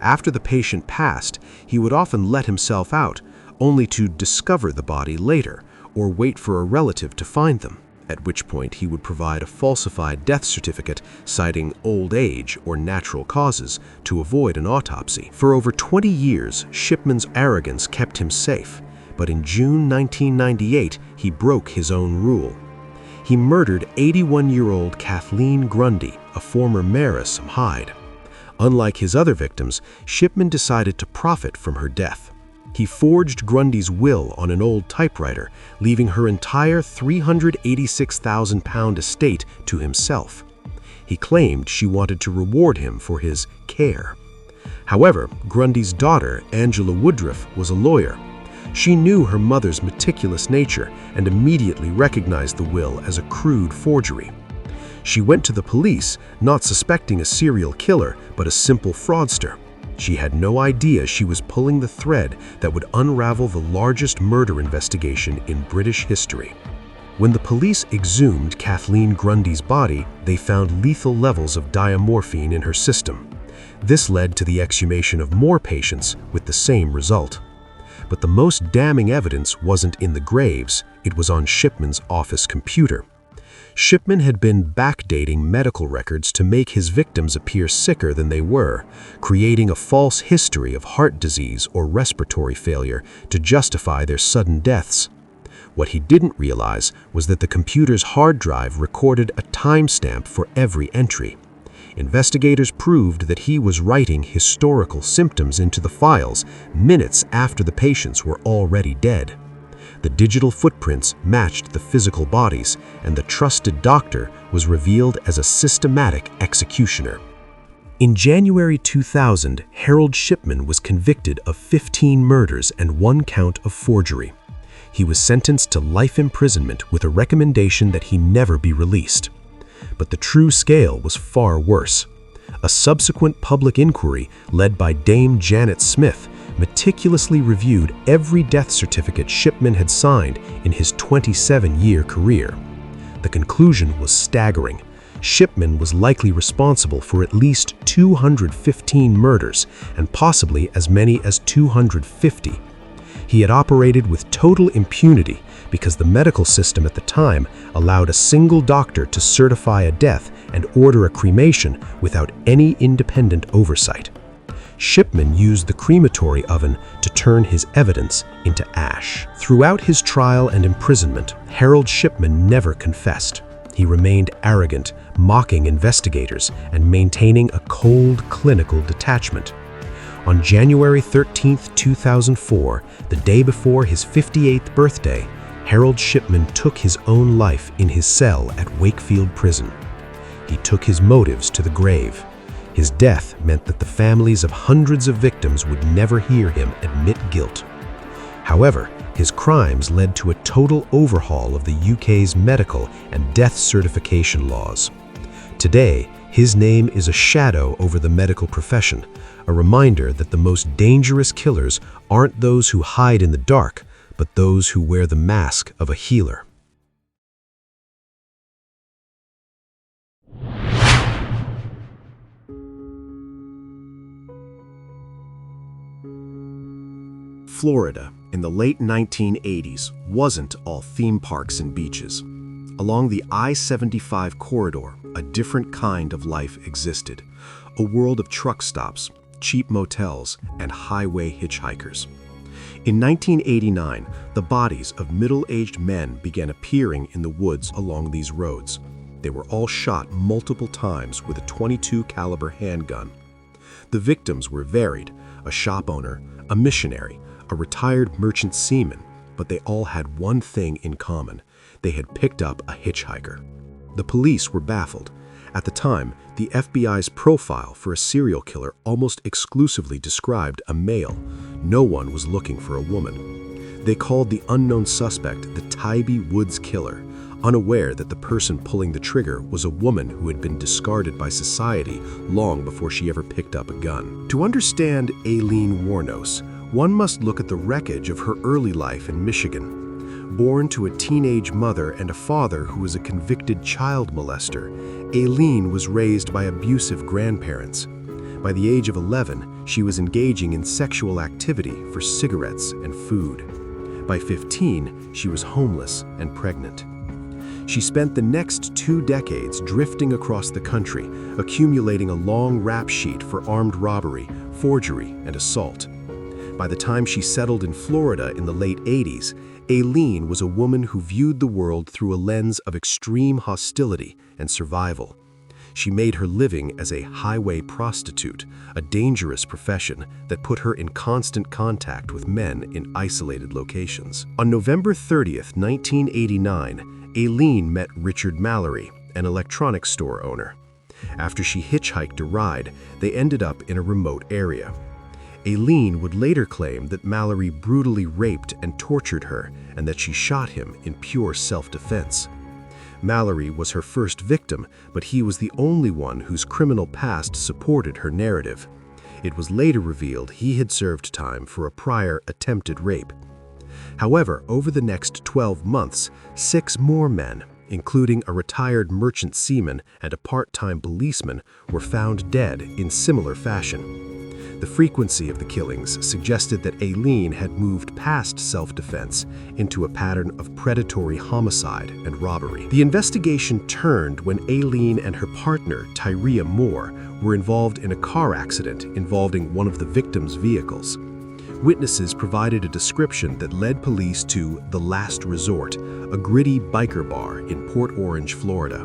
After the patient passed, he would often let himself out, only to discover the body later or wait for a relative to find them, at which point he would provide a falsified death certificate citing old age or natural causes to avoid an autopsy. For over 20 years, Shipman's arrogance kept him safe, but in June 1998, he broke his own rule. He murdered 81-year-old Kathleen Grundy, a former mayoress of Hyde. Unlike his other victims, Shipman decided to profit from her death. He forged Grundy's will on an old typewriter, leaving her entire £386,000 estate to himself. He claimed she wanted to reward him for his care. However, Grundy's daughter, Angela Woodruff, was a lawyer. She knew her mother's meticulous nature and immediately recognized the will as a crude forgery. She went to the police, not suspecting a serial killer, but a simple fraudster. She had no idea she was pulling the thread that would unravel the largest murder investigation in British history. When the police exhumed Kathleen Grundy's body, they found lethal levels of diamorphine in her system. This led to the exhumation of more patients with the same result. But the most damning evidence wasn't in the graves, it was on Shipman's office computer. Shipman had been backdating medical records to make his victims appear sicker than they were, creating a false history of heart disease or respiratory failure to justify their sudden deaths. What he didn't realize was that the computer's hard drive recorded a timestamp for every entry. Investigators proved that he was writing historical symptoms into the files minutes after the patients were already dead. The digital footprints matched the physical bodies, and the trusted doctor was revealed as a systematic executioner. In January 2000, Harold Shipman was convicted of 15 murders and 1 count of forgery. He was sentenced to life imprisonment with a recommendation that he never be released. But the true scale was far worse. A subsequent public inquiry led by Dame Janet Smith meticulously reviewed every death certificate Shipman had signed in his 27-year career. The conclusion was staggering. Shipman was likely responsible for at least 215 murders and possibly as many as 250. He had operated with total impunity because the medical system at the time allowed a single doctor to certify a death and order a cremation without any independent oversight. Shipman used the crematory oven to turn his evidence into ash. Throughout his trial and imprisonment, Harold Shipman never confessed. He remained arrogant, mocking investigators and maintaining a cold clinical detachment. On January 13, 2004, the day before his 58th birthday, Harold Shipman took his own life in his cell at Wakefield Prison. He took his motives to the grave. His death meant that the families of hundreds of victims would never hear him admit guilt. However, his crimes led to a total overhaul of the UK's medical and death certification laws. Today, his name is a shadow over the medical profession, a reminder that the most dangerous killers aren't those who hide in the dark, but those who wear the mask of a healer. Florida in the late 1980s wasn't all theme parks and beaches. Along the I-75 corridor, a different kind of life existed. A world of truck stops, cheap motels, and highway hitchhikers. In 1989, the bodies of middle-aged men began appearing in the woods along these roads. They were all shot multiple times with a .22 caliber handgun. The victims were varied: a shop owner, a missionary, a retired merchant seaman, but they all had one thing in common: they had picked up a hitchhiker. The police were baffled. At the time, the FBI's profile for a serial killer almost exclusively described a male. No one was looking for a woman. They called the unknown suspect the Tybee Woods Killer, unaware that the person pulling the trigger was a woman who had been discarded by society long before she ever picked up a gun. To understand Aileen Wuornos, one must look at the wreckage of her early life in Michigan. Born to a teenage mother and a father who was a convicted child molester, Aileen was raised by abusive grandparents. By the age of 11, she was engaging in sexual activity for cigarettes and food. By 15, she was homeless and pregnant. She spent the next 2 decades drifting across the country, accumulating a long rap sheet for armed robbery, forgery, and assault. By the time she settled in Florida in the late 80s, Aileen was a woman who viewed the world through a lens of extreme hostility and survival. She made her living as a highway prostitute, a dangerous profession that put her in constant contact with men in isolated locations. On November 30th, 1989, Aileen met Richard Mallory, an electronics store owner. After she hitchhiked a ride, they ended up in a remote area. Aileen would later claim that Mallory brutally raped and tortured her and that she shot him in pure self-defense. Mallory was her first victim, but he was the only one whose criminal past supported her narrative. It was later revealed he had served time for a prior attempted rape. However, over the next 12 months, 6 more men, including a retired merchant seaman and a part-time policeman, were found dead in similar fashion. The frequency of the killings suggested that Aileen had moved past self-defense into a pattern of predatory homicide and robbery. The investigation turned when Aileen and her partner, Tyria Moore, were involved in a car accident involving one of the victims' vehicles. Witnesses provided a description that led police to The Last Resort, a gritty biker bar in Port Orange, Florida.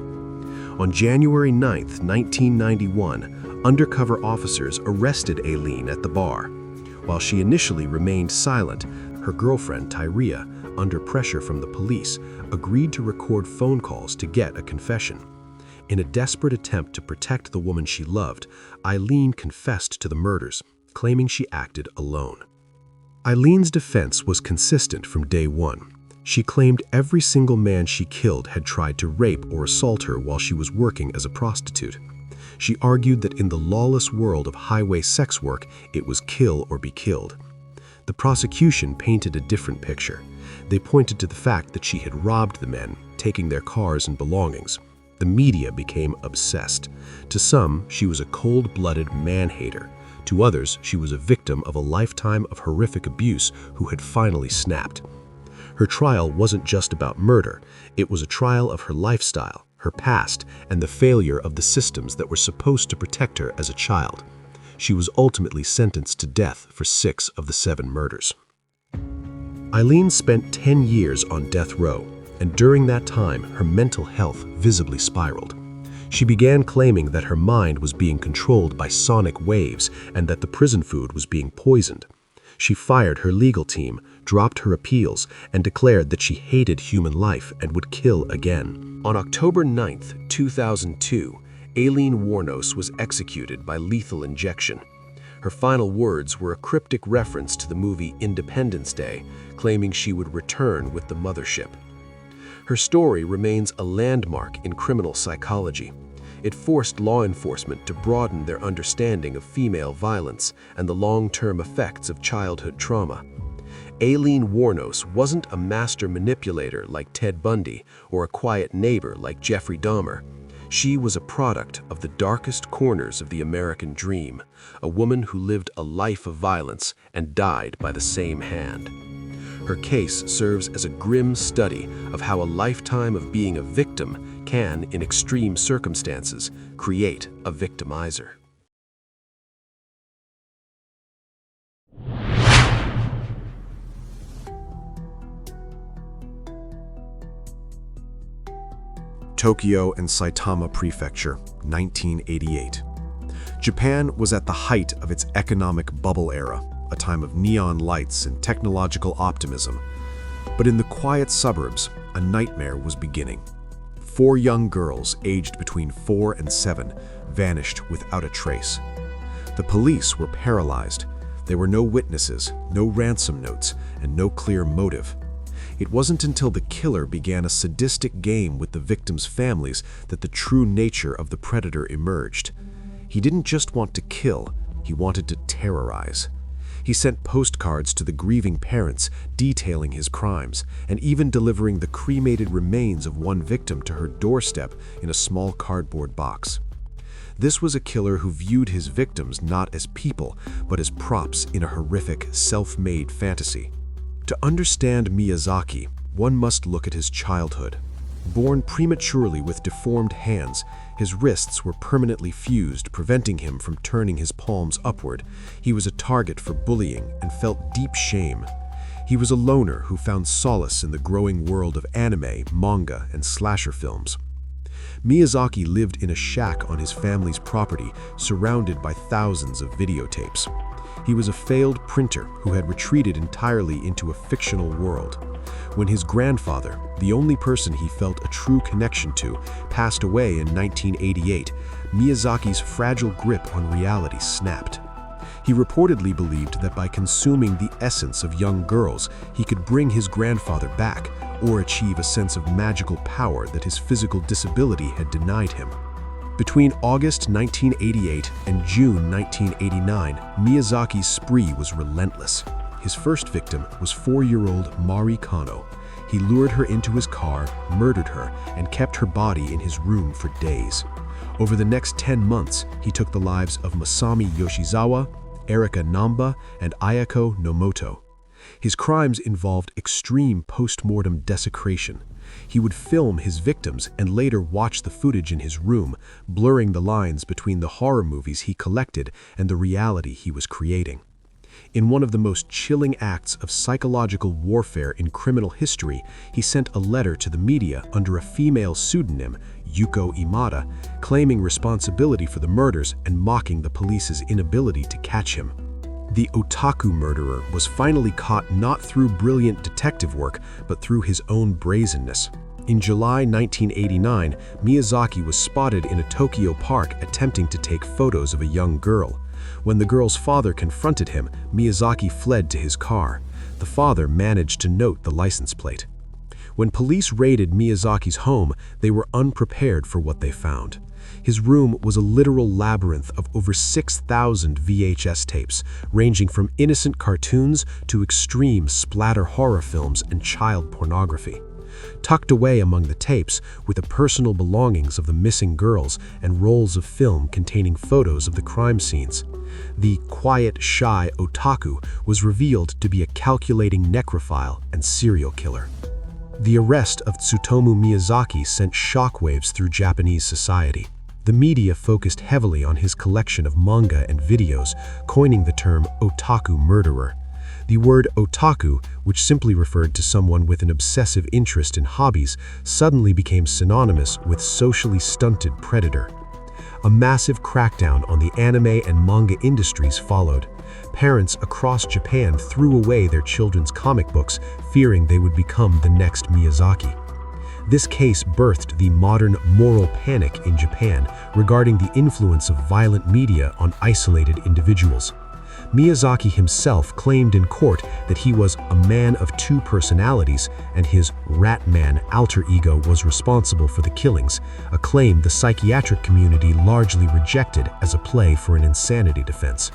On January 9, 1991, undercover officers arrested Aileen at the bar. While she initially remained silent, her girlfriend, Tyria, under pressure from the police, agreed to record phone calls to get a confession. In a desperate attempt to protect the woman she loved, Aileen confessed to the murders, claiming she acted alone. Aileen's defense was consistent from day one. She claimed every single man she killed had tried to rape or assault her while she was working as a prostitute. She argued that in the lawless world of highway sex work, it was kill or be killed. The prosecution painted a different picture. They pointed to the fact that she had robbed the men, taking their cars and belongings. The media became obsessed. To some, she was a cold-blooded man-hater. To others, she was a victim of a lifetime of horrific abuse who had finally snapped. Her trial wasn't just about murder. It was a trial of her lifestyle, her past, and the failure of the systems that were supposed to protect her as a child. She was ultimately sentenced to death for 6 of the 7 murders. Aileen spent 10 years on death row, and during that time, her mental health visibly spiraled. She began claiming that her mind was being controlled by sonic waves and that the prison food was being poisoned. She fired her legal team, dropped her appeals, and declared that she hated human life and would kill again. On October 9, 2002, Aileen Wuornos was executed by lethal injection. Her final words were a cryptic reference to the movie Independence Day, claiming she would return with the mothership. Her story remains a landmark in criminal psychology. It forced law enforcement to broaden their understanding of female violence and the long-term effects of childhood trauma. Aileen Wuornos wasn't a master manipulator like Ted Bundy or a quiet neighbor like Jeffrey Dahmer. She was a product of the darkest corners of the American dream, a woman who lived a life of violence and died by the same hand. Her case serves as a grim study of how a lifetime of being a victim can, in extreme circumstances, create a victimizer. Tokyo and Saitama Prefecture, 1988. Japan was at the height of its economic bubble era, a time of neon lights and technological optimism. But in the quiet suburbs, a nightmare was beginning. 4 young girls aged between 4 and 7 vanished without a trace. The police were paralyzed. There were no witnesses, no ransom notes, and no clear motive. It wasn't until the killer began a sadistic game with the victims' families that the true nature of the predator emerged. He didn't just want to kill, he wanted to terrorize. He sent postcards to the grieving parents detailing his crimes, and even delivering the cremated remains of one victim to her doorstep in a small cardboard box. This was a killer who viewed his victims not as people, but as props in a horrific, self-made fantasy. To understand Miyazaki, one must look at his childhood. Born prematurely with deformed hands, his wrists were permanently fused, preventing him from turning his palms upward. He was a target for bullying and felt deep shame. He was a loner who found solace in the growing world of anime, manga, and slasher films. Miyazaki lived in a shack on his family's property, surrounded by thousands of videotapes. He was a failed printer who had retreated entirely into a fictional world. When his grandfather, the only person he felt a true connection to, passed away in 1988, Miyazaki's fragile grip on reality snapped. He reportedly believed that by consuming the essence of young girls, he could bring his grandfather back or achieve a sense of magical power that his physical disability had denied him. Between August 1988 and June 1989, Miyazaki's spree was relentless. His first victim was 4-year-old Mari Kano. He lured her into his car, murdered her, and kept her body in his room for days. Over the next 10 months, he took the lives of Masami Yoshizawa, Erika Namba, and Ayako Nomoto. His crimes involved extreme post-mortem desecration. He would film his victims and later watch the footage in his room, blurring the lines between the horror movies he collected and the reality he was creating. In one of the most chilling acts of psychological warfare in criminal history, he sent a letter to the media under a female pseudonym, Yuko Imada, claiming responsibility for the murders and mocking the police's inability to catch him. The Otaku Murderer was finally caught not through brilliant detective work, but through his own brazenness. In July 1989, Miyazaki was spotted in a Tokyo park attempting to take photos of a young girl. When the girl's father confronted him, Miyazaki fled to his car. The father managed to note the license plate. When police raided Miyazaki's home, they were unprepared for what they found. His room was a literal labyrinth of over 6,000 VHS tapes, ranging from innocent cartoons to extreme splatter horror films and child pornography. Tucked away among the tapes were the personal belongings of the missing girls and rolls of film containing photos of the crime scenes. The quiet, shy otaku was revealed to be a calculating necrophile and serial killer. The arrest of Tsutomu Miyazaki sent shockwaves through Japanese society. The media focused heavily on his collection of manga and videos, coining the term Otaku Murderer. The word otaku, which simply referred to someone with an obsessive interest in hobbies, suddenly became synonymous with socially stunted predator. A massive crackdown on the anime and manga industries followed. Parents across Japan threw away their children's comic books, fearing they would become the next Miyazaki. This case birthed the modern moral panic in Japan regarding the influence of violent media on isolated individuals. Miyazaki himself claimed in court that he was a man of 2 personalities and his Rat-Man alter ego was responsible for the killings, a claim the psychiatric community largely rejected as a play for an insanity defense.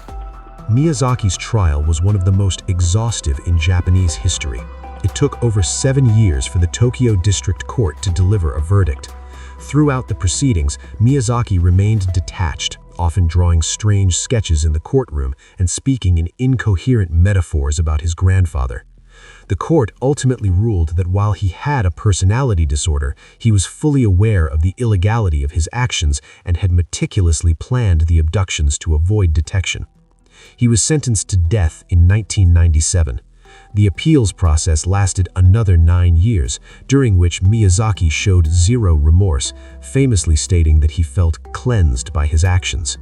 Miyazaki's trial was one of the most exhaustive in Japanese history. It took over 7 years for the Tokyo District Court to deliver a verdict. Throughout the proceedings, Miyazaki remained detached, often drawing strange sketches in the courtroom and speaking in incoherent metaphors about his grandfather. The court ultimately ruled that while he had a personality disorder, he was fully aware of the illegality of his actions and had meticulously planned the abductions to avoid detection. He was sentenced to death in 1997. The appeals process lasted another 9 years, during which Miyazaki showed zero remorse, famously stating that he felt cleansed by his actions.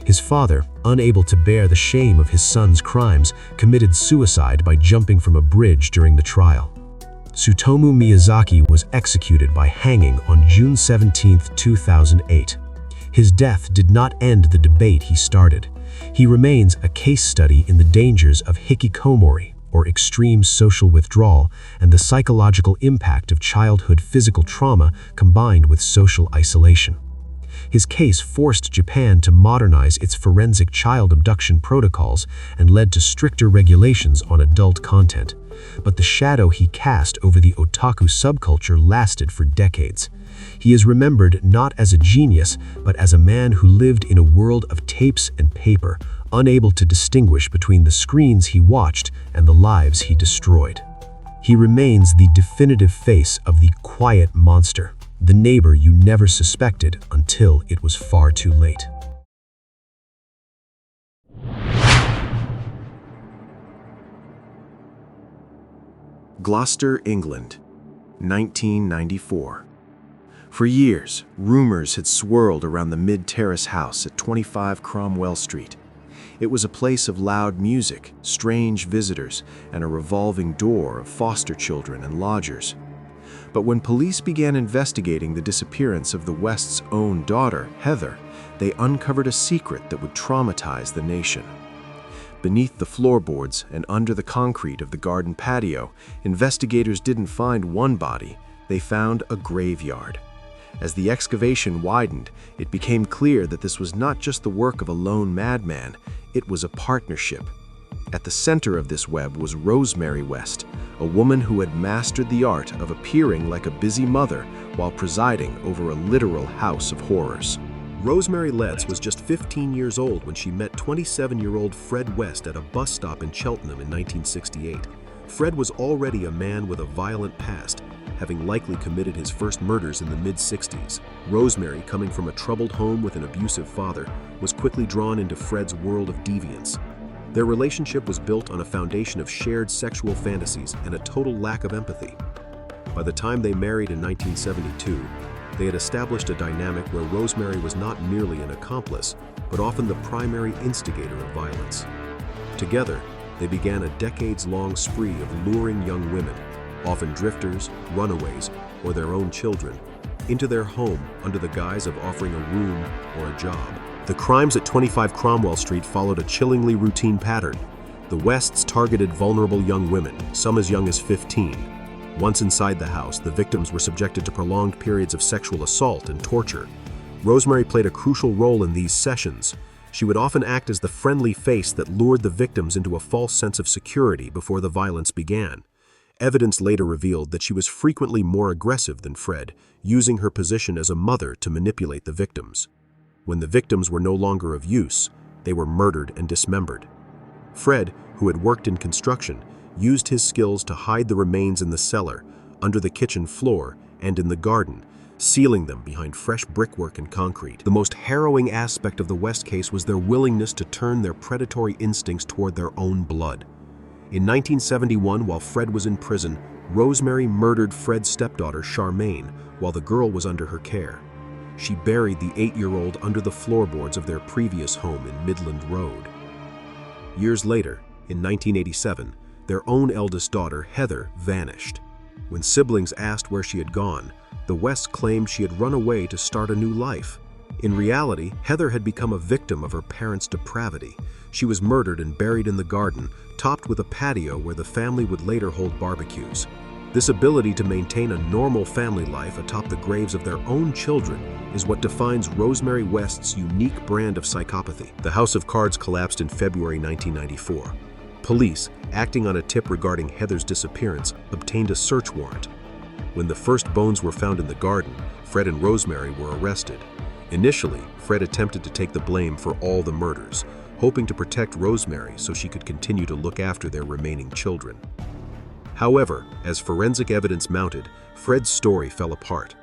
His father, unable to bear the shame of his son's crimes, committed suicide by jumping from a bridge during the trial. Tsutomu Miyazaki was executed by hanging on June 17, 2008. His death did not end the debate he started. He remains a case study in the dangers of hikikomori, or extreme social withdrawal, and the psychological impact of childhood physical trauma combined with social isolation. His case forced Japan to modernize its forensic child abduction protocols and led to stricter regulations on adult content. But the shadow he cast over the otaku subculture lasted for decades. He is remembered not as a genius, but as a man who lived in a world of tapes and paper, unable to distinguish between the screens he watched and the lives he destroyed. He remains the definitive face of the quiet monster, the neighbor you never suspected until it was far too late. Gloucester, England, 1994. For years, rumors had swirled around the mid-terrace house at 25 Cromwell Street. It was a place of loud music, strange visitors, and a revolving door of foster children and lodgers. But when police began investigating the disappearance of the West's own daughter, Heather, they uncovered a secret that would traumatize the nation. Beneath the floorboards and under the concrete of the garden patio, investigators didn't find one body, they found a graveyard. As the excavation widened, it became clear that this was not just the work of a lone madman, it was a partnership. At the center of this web was Rosemary West, a woman who had mastered the art of appearing like a busy mother while presiding over a literal house of horrors. Rosemary Letts was just 15 years old when she met 27-year-old Fred West at a bus stop in Cheltenham in 1968. Fred was already a man with a violent past, having likely committed his first murders in the mid-60s. Rosemary, coming from a troubled home with an abusive father, was quickly drawn into Fred's world of deviance. Their relationship was built on a foundation of shared sexual fantasies and a total lack of empathy. By the time they married in 1972, they had established a dynamic where Rosemary was not merely an accomplice, but often the primary instigator of violence. Together, they began a decades-long spree of luring young women, often drifters, runaways, or their own children, into their home under the guise of offering a room or a job. The crimes at 25 Cromwell Street followed a chillingly routine pattern. The Wests targeted vulnerable young women, some as young as 15. Once inside the house, the victims were subjected to prolonged periods of sexual assault and torture. Rosemary played a crucial role in these sessions. She would often act as the friendly face that lured the victims into a false sense of security before the violence began. Evidence later revealed that she was frequently more aggressive than Fred, using her position as a mother to manipulate the victims. When the victims were no longer of use, they were murdered and dismembered. Fred, who had worked in construction, used his skills to hide the remains in the cellar, under the kitchen floor, and in the garden, sealing them behind fresh brickwork and concrete. The most harrowing aspect of the West case was their willingness to turn their predatory instincts toward their own blood. In 1971, while Fred was in prison, Rosemary murdered Fred's stepdaughter, Charmaine, while the girl was under her care. She buried the 8-year-old under the floorboards of their previous home in Midland Road. Years later, in 1987, their own eldest daughter, Heather, vanished. When siblings asked where she had gone, the Wests claimed she had run away to start a new life. In reality, Heather had become a victim of her parents' depravity. She was murdered and buried in the garden, topped with a patio where the family would later hold barbecues. This ability to maintain a normal family life atop the graves of their own children is what defines Rosemary West's unique brand of psychopathy. The House of Cards collapsed in February 1994. Police, acting on a tip regarding Heather's disappearance, obtained a search warrant. When the first bones were found in the garden, Fred and Rosemary were arrested. Initially, Fred attempted to take the blame for all the murders, hoping to protect Rosemary so she could continue to look after their remaining children. However, as forensic evidence mounted, Fred's story fell apart.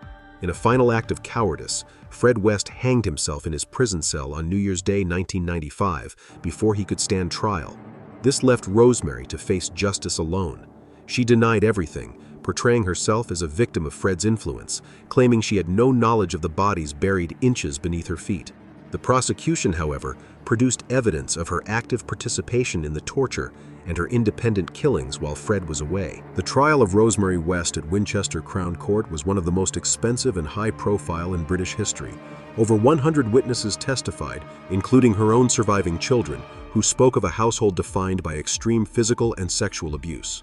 In a final act of cowardice, Fred West hanged himself in his prison cell on New Year's Day 1995 before he could stand trial. This left Rosemary to face justice alone. She denied everything, portraying herself as a victim of Fred's influence, claiming she had no knowledge of the bodies buried inches beneath her feet. The prosecution, however, produced evidence of her active participation in the torture and her independent killings while Fred was away. The trial of Rosemary West at Winchester Crown Court was one of the most expensive and high-profile in British history. Over 100 witnesses testified, including her own surviving children, who spoke of a household defined by extreme physical and sexual abuse.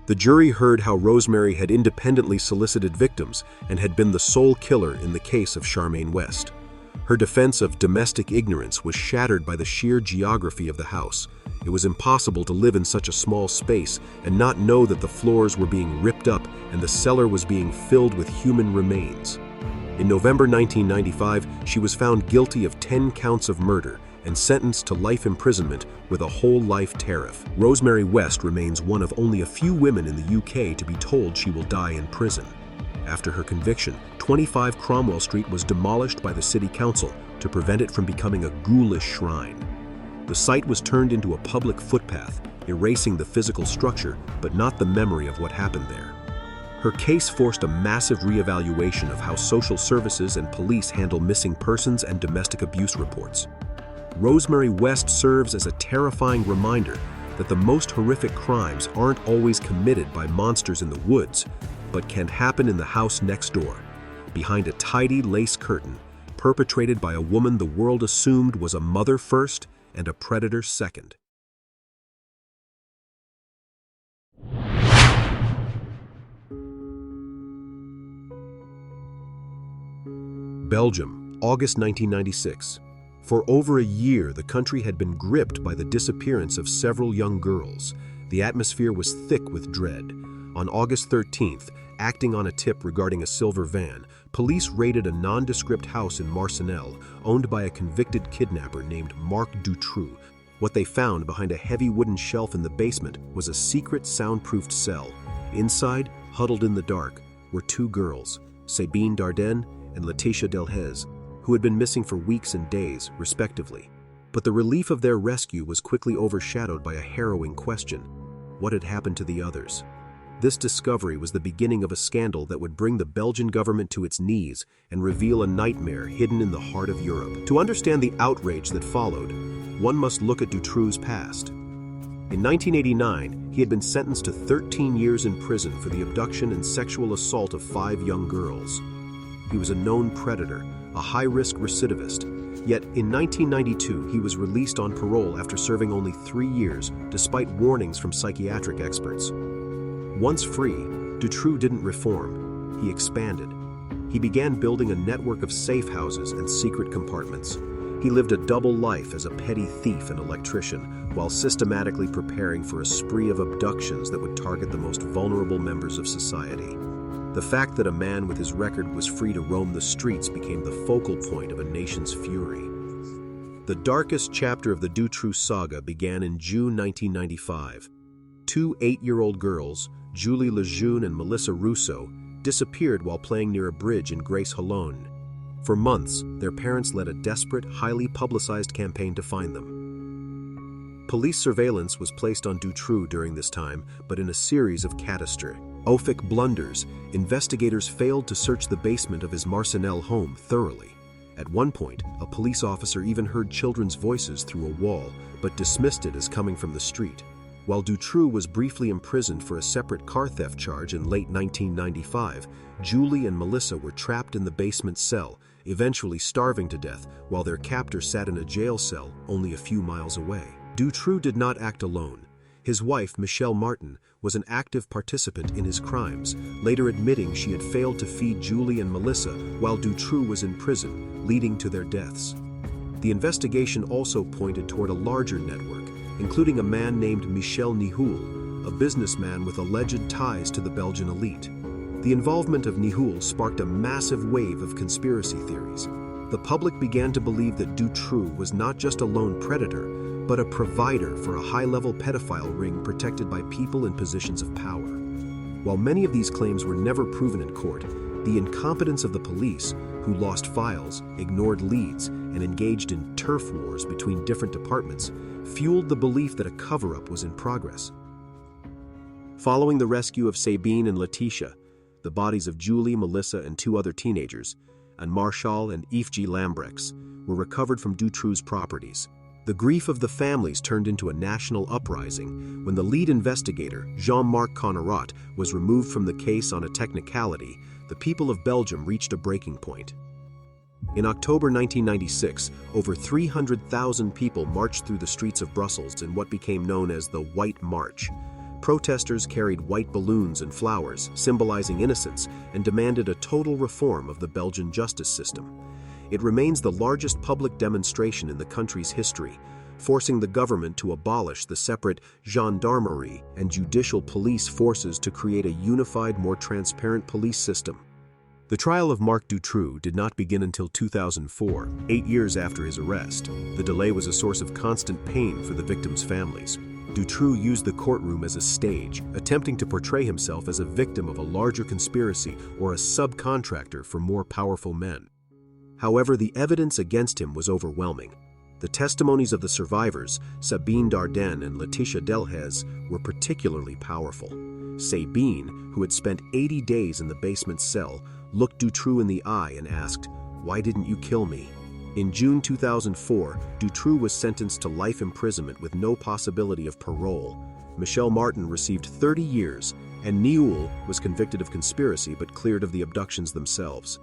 The jury heard how Rosemary had independently solicited victims and had been the sole killer in the case of Charmaine West. Her defense of domestic ignorance was shattered by the sheer geography of the house. It was impossible to live in such a small space and not know that the floors were being ripped up and the cellar was being filled with human remains. In November 1995, she was found guilty of 10 counts of murder and sentenced to life imprisonment with a whole life tariff. Rosemary West remains one of only a few women in the UK to be told she will die in prison. After her conviction, 25 Cromwell Street was demolished by the city council to prevent it from becoming a ghoulish shrine. The site was turned into a public footpath, erasing the physical structure but not the memory of what happened there. Her case forced a massive reevaluation of how social services and police handle missing persons and domestic abuse reports. Rosemary West serves as a terrifying reminder that the most horrific crimes aren't always committed by monsters in the woods, but can happen in the house next door, behind a tidy lace curtain, perpetrated by a woman the world assumed was a mother first and a predator second. Belgium, August 1996. For over a year, the country had been gripped by the disappearance of several young girls. The atmosphere was thick with dread. On August 13th, acting on a tip regarding a silver van, police raided a nondescript house in Marcinelle, owned by a convicted kidnapper named Marc Dutroux. What they found behind a heavy wooden shelf in the basement was a secret soundproofed cell. Inside, huddled in the dark, were two girls, Sabine Dardenne and Laetitia Delhez, who had been missing for weeks and days, respectively. But the relief of their rescue was quickly overshadowed by a harrowing question: what had happened to the others? This discovery was the beginning of a scandal that would bring the Belgian government to its knees and reveal a nightmare hidden in the heart of Europe. To understand the outrage that followed, one must look at Dutroux's past. In 1989, he had been sentenced to 13 years in prison for the abduction and sexual assault of 5 young girls. He was a known predator, a high-risk recidivist. Yet, in 1992, he was released on parole after serving only 3 years, despite warnings from psychiatric experts. Once free, Dutroux didn't reform. He expanded. He began building a network of safe houses and secret compartments. He lived a double life as a petty thief and electrician, while systematically preparing for a spree of abductions that would target the most vulnerable members of society. The fact that a man with his record was free to roam the streets became the focal point of a nation's fury. The darkest chapter of the Dutroux saga began in June 1995. 2 8-year-old girls, Julie Lejeune and Melissa Rousseau, disappeared while playing near a bridge in Grace-Hollogne. For months, their parents led a desperate, highly publicized campaign to find them. Police surveillance was placed on Dutroux during this time, but in a series of catastrophic blunders, investigators failed to search the basement of his Marcinelle home thoroughly. At one point, a police officer even heard children's voices through a wall, but dismissed it as coming from the street. While Dutroux was briefly imprisoned for a separate car theft charge in late 1995, Julie and Melissa were trapped in the basement cell, eventually starving to death while their captor sat in a jail cell only a few miles away. Dutroux did not act alone. His wife, Michelle Martin, was an active participant in his crimes, later admitting she had failed to feed Julie and Melissa while Dutroux was in prison, leading to their deaths. The investigation also pointed toward a larger network, including a man named Michel Nihoul, a businessman with alleged ties to the Belgian elite. The involvement of Nihoul sparked a massive wave of conspiracy theories. The public began to believe that Dutroux was not just a lone predator, but a provider for a high-level pedophile ring protected by people in positions of power. While many of these claims were never proven in court, the incompetence of the police, who lost files, ignored leads, and engaged in turf wars between different departments, fueled the belief that a cover-up was in progress. Following the rescue of Sabine and Letitia, the bodies of Julie, Melissa, and 2 other teenagers, and Marshal and F.G. Lambrechts, were recovered from Dutroux's properties. The grief of the families turned into a national uprising when the lead investigator, Jean-Marc Connerat, was removed from the case on a technicality. The people of Belgium reached a breaking point. In October 1996, over 300,000 people marched through the streets of Brussels in what became known as the White March. Protesters carried white balloons and flowers, symbolizing innocence, and demanded a total reform of the Belgian justice system. It remains the largest public demonstration in the country's history, forcing the government to abolish the separate gendarmerie and judicial police forces to create a unified, more transparent police system. The trial of Marc Dutroux did not begin until 2004, 8 years after his arrest. The delay was a source of constant pain for the victims' families. Dutroux used the courtroom as a stage, attempting to portray himself as a victim of a larger conspiracy or a subcontractor for more powerful men. However, the evidence against him was overwhelming. The testimonies of the survivors, Sabine Dardenne and Letitia Delhez, were particularly powerful. Sabine, who had spent 80 days in the basement cell, looked Dutroux in the eye and asked, "Why didn't you kill me?" In June 2004, Dutroux was sentenced to life imprisonment with no possibility of parole. Michel Martin received 30 years, and Nioul was convicted of conspiracy but cleared of the abductions themselves.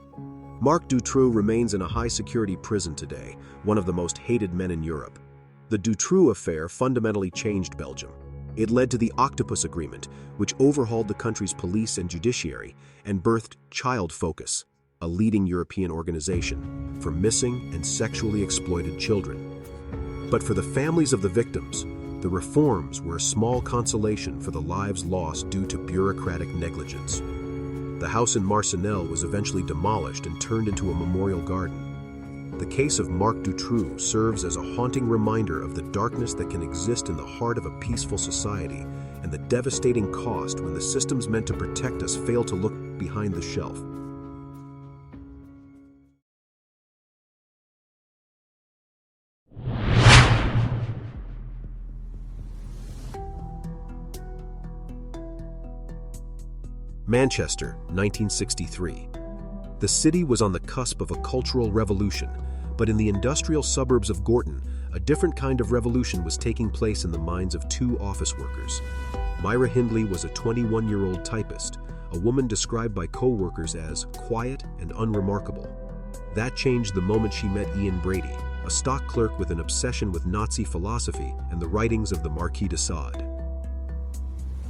Marc Dutroux remains in a high-security prison today, one of the most hated men in Europe. The Dutroux affair fundamentally changed Belgium. It led to the Octopus Agreement, which overhauled the country's police and judiciary, and birthed Child Focus, a leading European organization for missing and sexually exploited children. But for the families of the victims, the reforms were a small consolation for the lives lost due to bureaucratic negligence. The house in Marcinelle was eventually demolished and turned into a memorial garden. The case of Marc Dutroux serves as a haunting reminder of the darkness that can exist in the heart of a peaceful society and the devastating cost when the systems meant to protect us fail to look behind the shelf. Manchester, 1963. The city was on the cusp of a cultural revolution, but in the industrial suburbs of Gorton, a different kind of revolution was taking place in the minds of 2 office workers. Myra Hindley was a 21-year-old typist, a woman described by co-workers as quiet and unremarkable. That changed the moment she met Ian Brady, a stock clerk with an obsession with Nazi philosophy and the writings of the Marquis de Sade.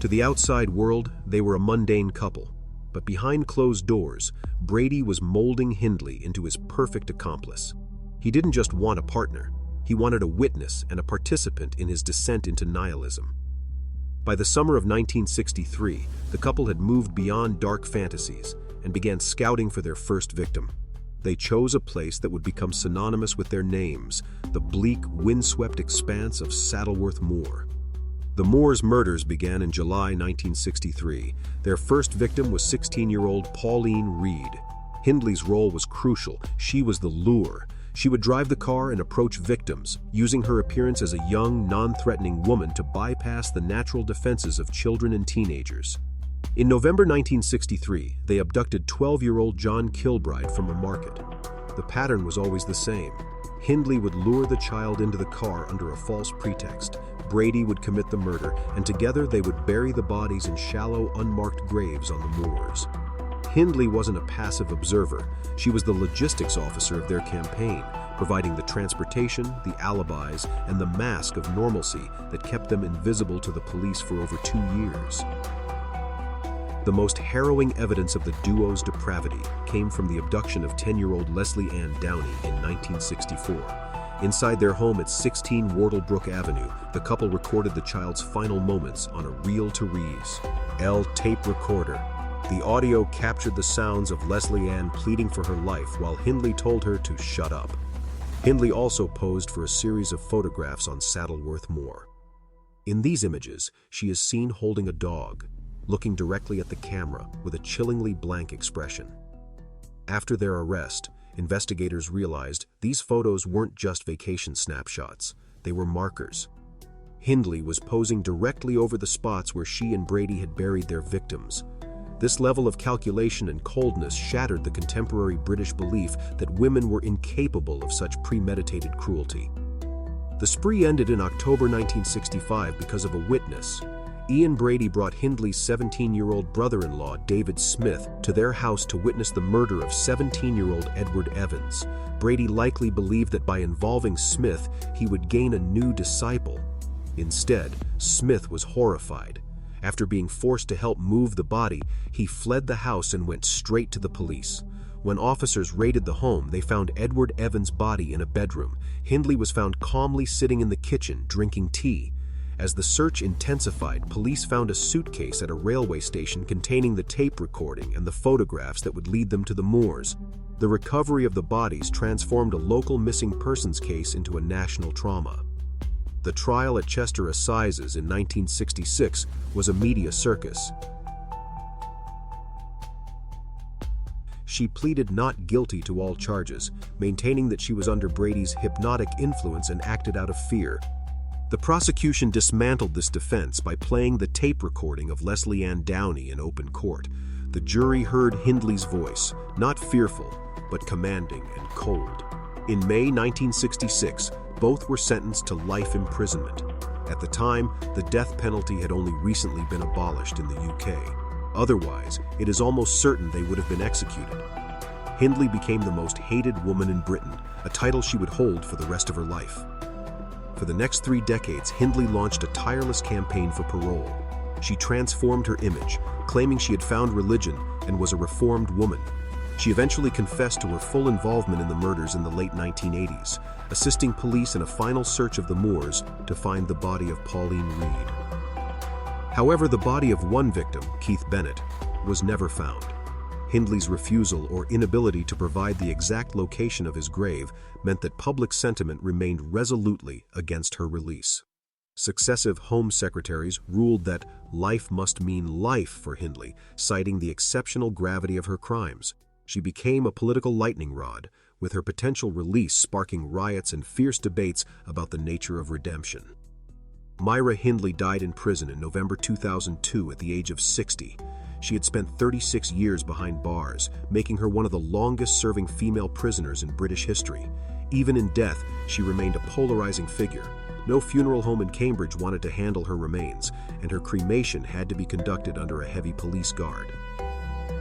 To the outside world, they were a mundane couple, but behind closed doors, Brady was molding Hindley into his perfect accomplice. He didn't just want a partner, he wanted a witness and a participant in his descent into nihilism. By the summer of 1963, the couple had moved beyond dark fantasies and began scouting for their first victim. They chose a place that would become synonymous with their names, the bleak, windswept expanse of Saddleworth Moor. The Moors' murders began in July 1963. Their first victim was 16-year-old Pauline Reed. Hindley's role was crucial. She was the lure. She would drive the car and approach victims, using her appearance as a young, non-threatening woman to bypass the natural defenses of children and teenagers. In November 1963, they abducted 12-year-old John Kilbride from a market. The pattern was always the same. Hindley would lure the child into the car under a false pretext. Brady would commit the murder, and together they would bury the bodies in shallow, unmarked graves on the moors. Hindley wasn't a passive observer. She was the logistics officer of their campaign, providing the transportation, the alibis, and the mask of normalcy that kept them invisible to the police for over 2 years. The most harrowing evidence of the duo's depravity came from the abduction of 10-year-old Leslie Ann Downey in 1964. Inside their home at 16 Wardlebrook Avenue, the couple recorded the child's final moments on a reel-to-L tape recorder. The audio captured the sounds of Leslie Ann pleading for her life while Hindley told her to shut up. Hindley also posed for a series of photographs on Saddleworth Moor. In these images, she is seen holding a dog. looking directly at the camera with a chillingly blank expression. After their arrest, investigators realized these photos weren't just vacation snapshots, they were markers. Hindley was posing directly over the spots where she and Brady had buried their victims. This level of calculation and coldness shattered the contemporary British belief that women were incapable of such premeditated cruelty. The spree ended in October 1965 because of a witness. Ian Brady brought Hindley's 17-year-old brother-in-law, David Smith, to their house to witness the murder of 17-year-old Edward Evans. Brady likely believed that by involving Smith, he would gain a new disciple. Instead, Smith was horrified. After being forced to help move the body, he fled the house and went straight to the police. When officers raided the home, they found Edward Evans' body in a bedroom. Hindley was found calmly sitting in the kitchen, drinking tea. As the search intensified, police found a suitcase at a railway station containing the tape recording and the photographs that would lead them to the moors. The recovery of the bodies transformed a local missing persons case into a national trauma. The trial at Chester Assizes in 1966 was a media circus. She pleaded not guilty to all charges, maintaining that she was under Brady's hypnotic influence and acted out of fear. The prosecution dismantled this defense by playing the tape recording of Leslie Ann Downey in open court. The jury heard Hindley's voice, not fearful, but commanding and cold. In May 1966, both were sentenced to life imprisonment. At the time, the death penalty had only recently been abolished in the UK. Otherwise, it is almost certain they would have been executed. Hindley became the most hated woman in Britain, a title she would hold for the rest of her life. For the next 3 decades, Hindley launched a tireless campaign for parole. She transformed her image, claiming she had found religion and was a reformed woman. She eventually confessed to her full involvement in the murders in the late 1980s, assisting police in a final search of the moors to find the body of Pauline Reed. However, the body of one victim, Keith Bennett, was never found. Hindley's refusal or inability to provide the exact location of his grave meant that public sentiment remained resolutely against her release. Successive Home Secretaries ruled that life must mean life for Hindley, citing the exceptional gravity of her crimes. She became a political lightning rod, with her potential release sparking riots and fierce debates about the nature of redemption. Myra Hindley died in prison in November 2002 at the age of 60. She had spent 36 years behind bars, making her one of the longest-serving female prisoners in British history. Even in death, she remained a polarizing figure. No funeral home in Cambridge wanted to handle her remains, and her cremation had to be conducted under a heavy police guard.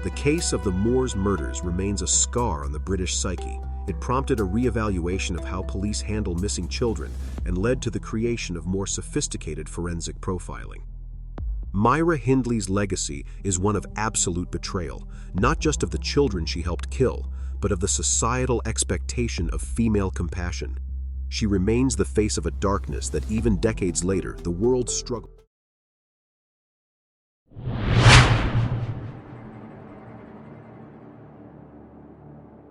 The case of the Moors murders remains a scar on the British psyche. It prompted a re-evaluation of how police handle missing children and led to the creation of more sophisticated forensic profiling. Myra Hindley's legacy is one of absolute betrayal, not just of the children she helped kill, but of the societal expectation of female compassion. She remains the face of a darkness that even decades later, the world struggled.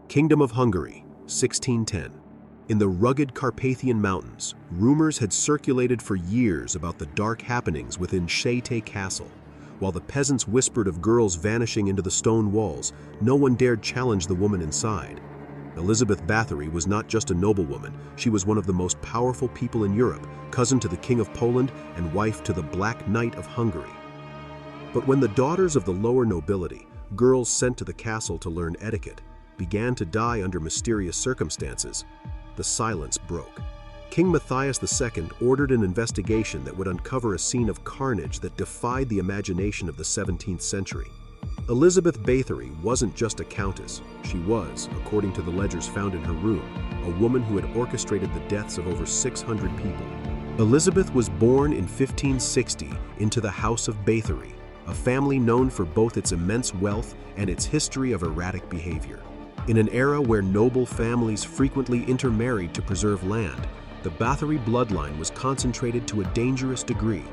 Kingdom of Hungary, 1610. In the rugged Carpathian Mountains, rumors had circulated for years about the dark happenings within Székely Castle. While the peasants whispered of girls vanishing into the stone walls, no one dared challenge the woman inside. Elizabeth Bathory was not just a noblewoman, she was one of the most powerful people in Europe, cousin to the King of Poland and wife to the Black Knight of Hungary. But when the daughters of the lower nobility, girls sent to the castle to learn etiquette, began to die under mysterious circumstances, the silence broke. King Matthias II ordered an investigation that would uncover a scene of carnage that defied the imagination of the 17th century. Elizabeth Bathory wasn't just a countess. She was, according to the ledgers found in her room, a woman who had orchestrated the deaths of over 600 people. Elizabeth was born in 1560 into the House of Bathory, a family known for both its immense wealth and its history of erratic behavior. In an era where noble families frequently intermarried to preserve land, the Bathory bloodline was concentrated to a dangerous degree.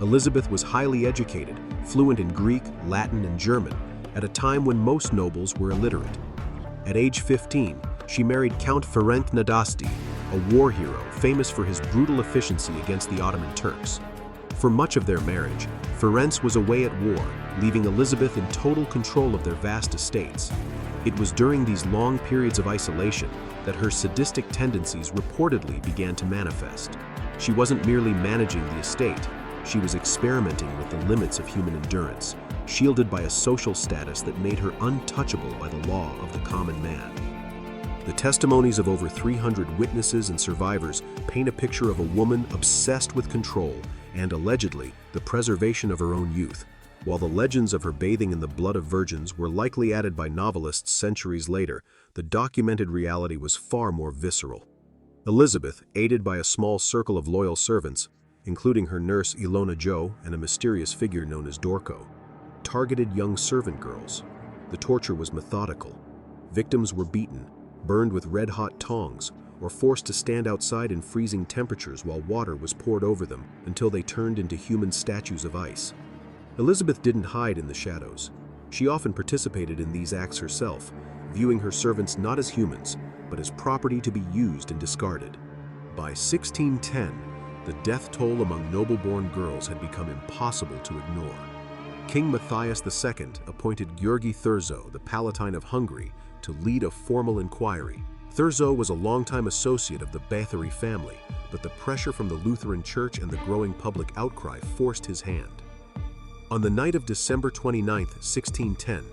Elizabeth was highly educated, fluent in Greek, Latin, and German, at a time when most nobles were illiterate. At age 15, she married Count Ferenc Nadasdy, a war hero famous for his brutal efficiency against the Ottoman Turks. For much of their marriage, Florence was away at war, leaving Elizabeth in total control of their vast estates. It was during these long periods of isolation that her sadistic tendencies reportedly began to manifest. She wasn't merely managing the estate, she was experimenting with the limits of human endurance, shielded by a social status that made her untouchable by the law of the common man. The testimonies of over 300 witnesses and survivors paint a picture of a woman obsessed with control and, allegedly, the preservation of her own youth. While the legends of her bathing in the blood of virgins were likely added by novelists centuries later, the documented reality was far more visceral. Elizabeth, aided by a small circle of loyal servants, including her nurse Ilona Jo and a mysterious figure known as Dorco, targeted young servant girls. The torture was methodical. Victims were beaten, burned with red-hot tongs, or forced to stand outside in freezing temperatures while water was poured over them until they turned into human statues of ice. Elizabeth didn't hide in the shadows. She often participated in these acts herself, viewing her servants not as humans, but as property to be used and discarded. By 1610, the death toll among noble-born girls had become impossible to ignore. King Matthias II appointed György Thurzo, the Palatine of Hungary, to lead a formal inquiry. Thurzo was a longtime associate of the Bathory family, but the pressure from the Lutheran Church and the growing public outcry forced his hand. On the night of December 29, 1610,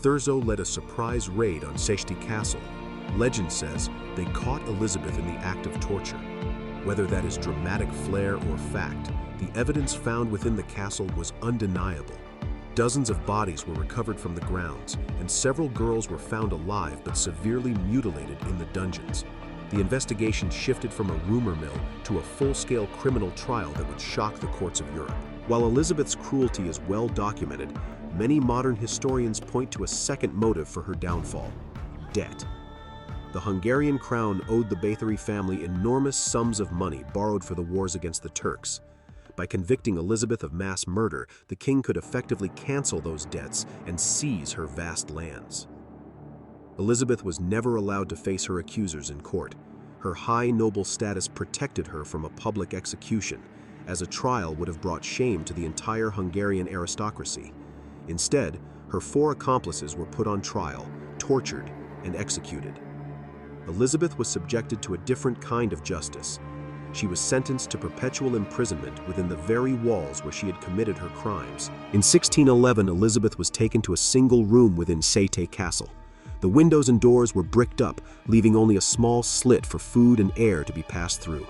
Thurzo led a surprise raid on Szekely Castle. Legend says they caught Elizabeth in the act of torture. Whether that is dramatic flair or fact, the evidence found within the castle was undeniable. Dozens of bodies were recovered from the grounds, and several girls were found alive but severely mutilated in the dungeons. The investigation shifted from a rumor mill to a full-scale criminal trial that would shock the courts of Europe. While Elizabeth's cruelty is well documented, many modern historians point to a second motive for her downfall: debt. The Hungarian crown owed the Bathory family enormous sums of money borrowed for the wars against the Turks. By convicting Elizabeth of mass murder, the king could effectively cancel those debts and seize her vast lands. Elizabeth was never allowed to face her accusers in court. Her high noble status protected her from a public execution, as a trial would have brought shame to the entire Hungarian aristocracy. Instead, her 4 accomplices were put on trial, tortured, and executed. Elizabeth was subjected to a different kind of justice. She was sentenced to perpetual imprisonment within the very walls where she had committed her crimes. In 1611, Elizabeth was taken to a single room within Szekely Castle. The windows and doors were bricked up, leaving only a small slit for food and air to be passed through.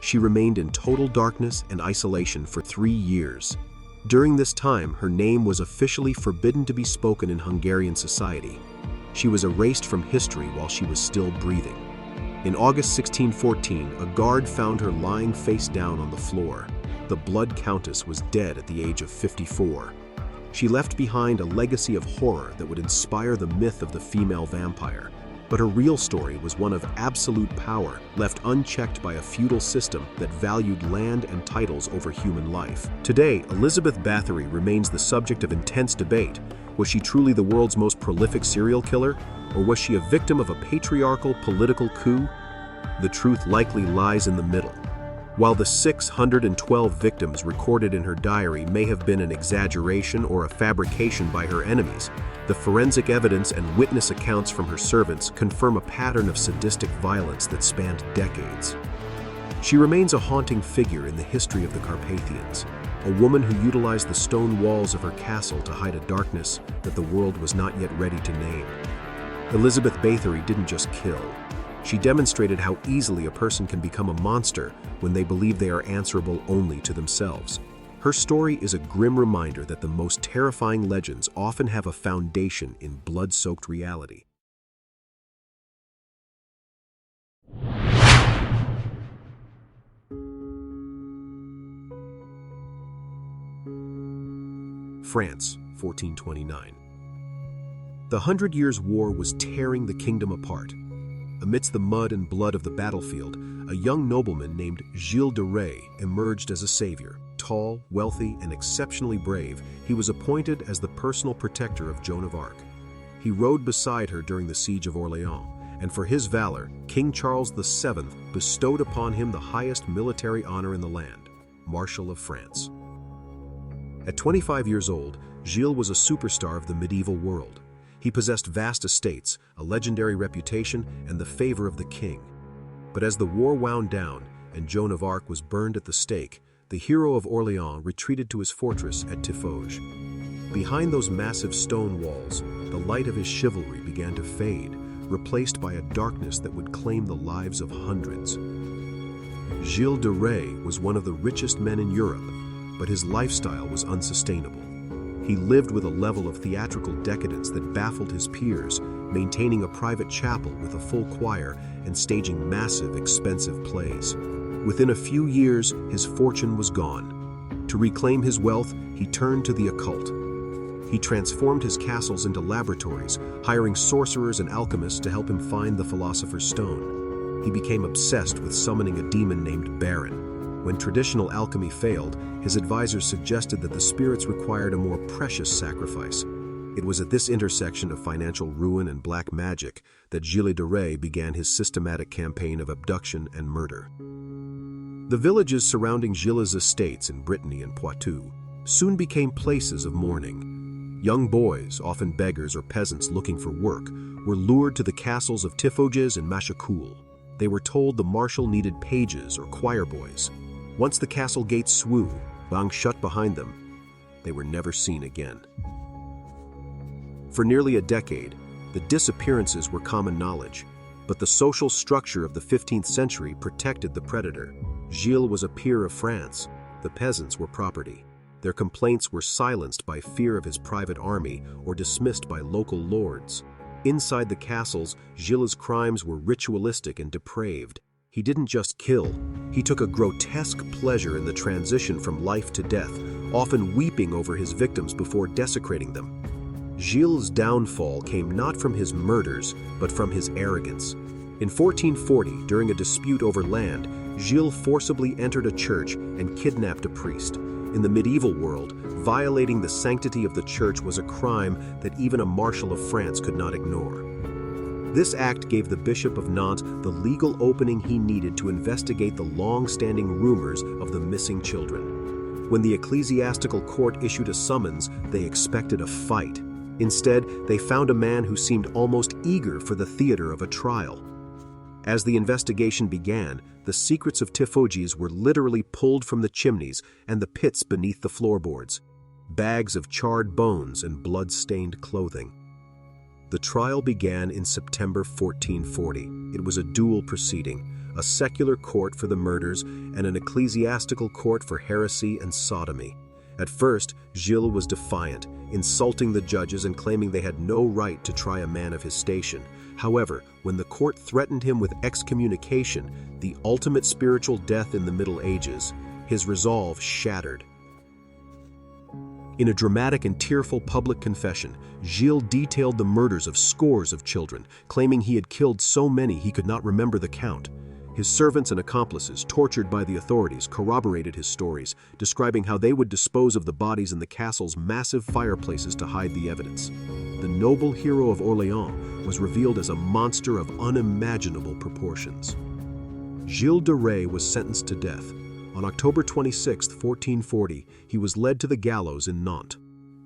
She remained in total darkness and isolation for 3 years. During this time, her name was officially forbidden to be spoken in Hungarian society. She was erased from history while she was still breathing. In August 1614, a guard found her lying face down on the floor. The Blood Countess was dead at the age of 54. She left behind a legacy of horror that would inspire the myth of the female vampire. But her real story was one of absolute power, left unchecked by a feudal system that valued land and titles over human life. Today, Elizabeth Bathory remains the subject of intense debate. Was she truly the world's most prolific serial killer? Or was she a victim of a patriarchal political coup? The truth likely lies in the middle. While the 612 victims recorded in her diary may have been an exaggeration or a fabrication by her enemies, the forensic evidence and witness accounts from her servants confirm a pattern of sadistic violence that spanned decades. She remains a haunting figure in the history of the Carpathians, a woman who utilized the stone walls of her castle to hide a darkness that the world was not yet ready to name. Elizabeth Bathory didn't just kill. She demonstrated how easily a person can become a monster when they believe they are answerable only to themselves. Her story is a grim reminder that the most terrifying legends often have a foundation in blood-soaked reality. France, 1429. The 100 Years' War was tearing the kingdom apart. Amidst the mud and blood of the battlefield, a young nobleman named Gilles de Rais emerged as a savior. Tall, wealthy, and exceptionally brave, he was appointed as the personal protector of Joan of Arc. He rode beside her during the siege of Orleans, and for his valor, King Charles VII bestowed upon him the highest military honor in the land, Marshal of France. At 25 years old, Gilles was a superstar of the medieval world. He possessed vast estates, a legendary reputation, and the favor of the king. But as the war wound down and Joan of Arc was burned at the stake, the hero of Orléans retreated to his fortress at Tiffauges. Behind those massive stone walls, the light of his chivalry began to fade, replaced by a darkness that would claim the lives of hundreds. Gilles de Rais was one of the richest men in Europe, but his lifestyle was unsustainable. He lived with a level of theatrical decadence that baffled his peers, maintaining a private chapel with a full choir and staging massive, expensive plays. Within a few years, his fortune was gone. To reclaim his wealth, he turned to the occult. He transformed his castles into laboratories, hiring sorcerers and alchemists to help him find the Philosopher's Stone. He became obsessed with summoning a demon named Baron. When traditional alchemy failed, his advisors suggested that the spirits required a more precious sacrifice. It was at this intersection of financial ruin and black magic that Gilles de Rais began his systematic campaign of abduction and murder. The villages surrounding Gilles' estates in Brittany and Poitou soon became places of mourning. Young boys, often beggars or peasants looking for work, were lured to the castles of Tiffauges and Machecoul. They were told the Marshal needed pages or choir boys. Once the castle gates banged shut behind them, they were never seen again. For nearly a decade, the disappearances were common knowledge, but the social structure of the 15th century protected the predator. Gilles was a peer of France. The peasants were property. Their complaints were silenced by fear of his private army or dismissed by local lords. Inside the castles, Gilles' crimes were ritualistic and depraved. He didn't just kill, he took a grotesque pleasure in the transition from life to death, often weeping over his victims before desecrating them. Gilles' downfall came not from his murders, but from his arrogance. In 1440, during a dispute over land, Gilles forcibly entered a church and kidnapped a priest. In the medieval world, violating the sanctity of the church was a crime that even a Marshal of France could not ignore. This act gave the Bishop of Nantes the legal opening he needed to investigate the long-standing rumors of the missing children. When the ecclesiastical court issued a summons, they expected a fight. Instead, they found a man who seemed almost eager for the theater of a trial. As the investigation began, the secrets of Tiffauges were literally pulled from the chimneys and the pits beneath the floorboards. Bags of charred bones and blood-stained clothing. The trial began in September 1440. It was a dual proceeding, a secular court for the murders and an ecclesiastical court for heresy and sodomy. At first, Gilles was defiant, insulting the judges and claiming they had no right to try a man of his station. However, when the court threatened him with excommunication, the ultimate spiritual death in the Middle Ages, his resolve shattered. In a dramatic and tearful public confession, Gilles detailed the murders of scores of children, claiming he had killed so many he could not remember the count. His servants and accomplices, tortured by the authorities, corroborated his stories, describing how they would dispose of the bodies in the castle's massive fireplaces to hide the evidence. The noble hero of Orléans was revealed as a monster of unimaginable proportions. Gilles de Rais was sentenced to death. On October 26, 1440, he was led to the gallows in Nantes.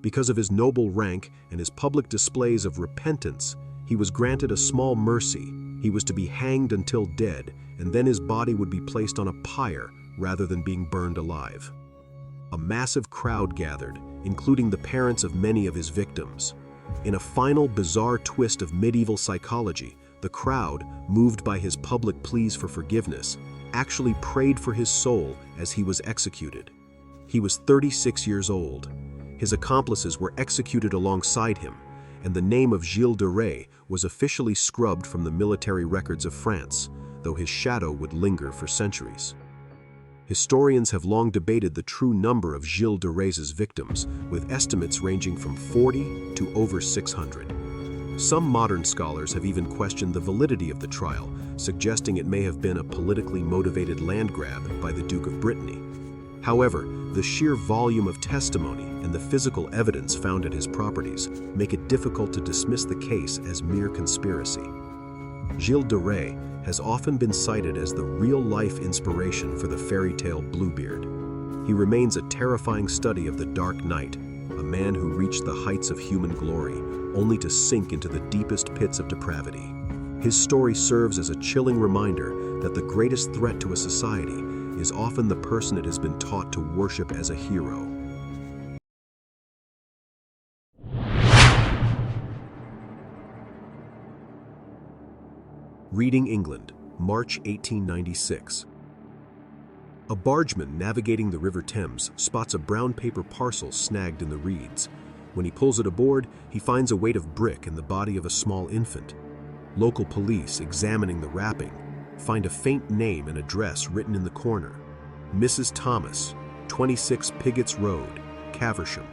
Because of his noble rank and his public displays of repentance, he was granted a small mercy. He was to be hanged until dead, and then his body would be placed on a pyre rather than being burned alive. A massive crowd gathered, including the parents of many of his victims. In a final bizarre twist of medieval psychology, the crowd, moved by his public pleas for forgiveness, actually prayed for his soul as he was executed. He was 36 years old. His accomplices were executed alongside him, and the name of Gilles de Rais was officially scrubbed from the military records of France, though his shadow would linger for centuries. Historians have long debated the true number of Gilles de Rais's victims, with estimates ranging from 40 to over 600. Some modern scholars have even questioned the validity of the trial, suggesting it may have been a politically motivated land grab by the Duke of Brittany. However, the sheer volume of testimony and the physical evidence found at his properties make it difficult to dismiss the case as mere conspiracy. Gilles de Rais has often been cited as the real-life inspiration for the fairy tale Bluebeard. he remains a terrifying study of the Dark Knight, a man who reached the heights of human glory, only to sink into the deepest pits of depravity. His story serves as a chilling reminder that the greatest threat to a society is often the person it has been taught to worship as a hero. Reading, England, March 1896. A bargeman navigating the River Thames spots a brown paper parcel snagged in the reeds. When he pulls it aboard, he finds a weight of brick and the body of a small infant. Local police, examining the wrapping, find a faint name and address written in the corner: Mrs. Thomas, 26 Pigott's Road, Caversham.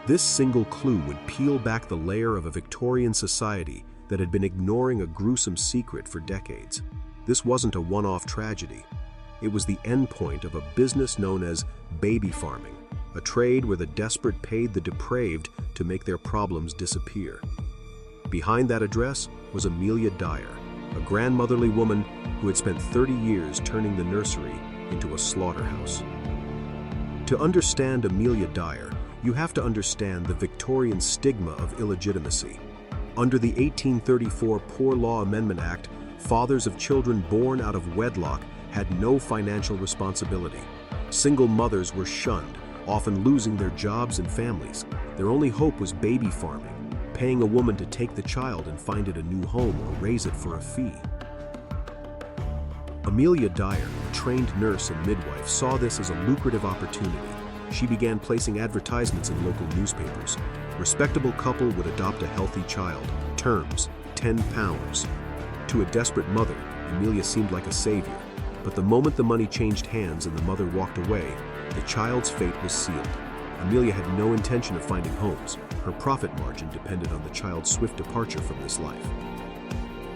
This single clue would peel back the layer of a Victorian society that had been ignoring a gruesome secret for decades. This wasn't a one-off tragedy. It was the endpoint of a business known as baby farming, a trade where the desperate paid the depraved to make their problems disappear. Behind that address was Amelia Dyer, a grandmotherly woman who had spent 30 years turning the nursery into a slaughterhouse. To understand Amelia Dyer, you have to understand the Victorian stigma of illegitimacy. Under the 1834 Poor Law Amendment Act, fathers of children born out of wedlock had no financial responsibility. Single mothers were shunned, often losing their jobs and families. Their only hope was baby farming, paying a woman to take the child and find it a new home or raise it for a fee. Amelia Dyer, a trained nurse and midwife, saw this as a lucrative opportunity. She began placing advertisements in local newspapers. Respectable couple would adopt a healthy child. Terms, £10. To a desperate mother, Amelia seemed like a savior. But the moment the money changed hands and the mother walked away, the child's fate was sealed. Amelia had no intention of finding homes. Her profit margin depended on the child's swift departure from this life.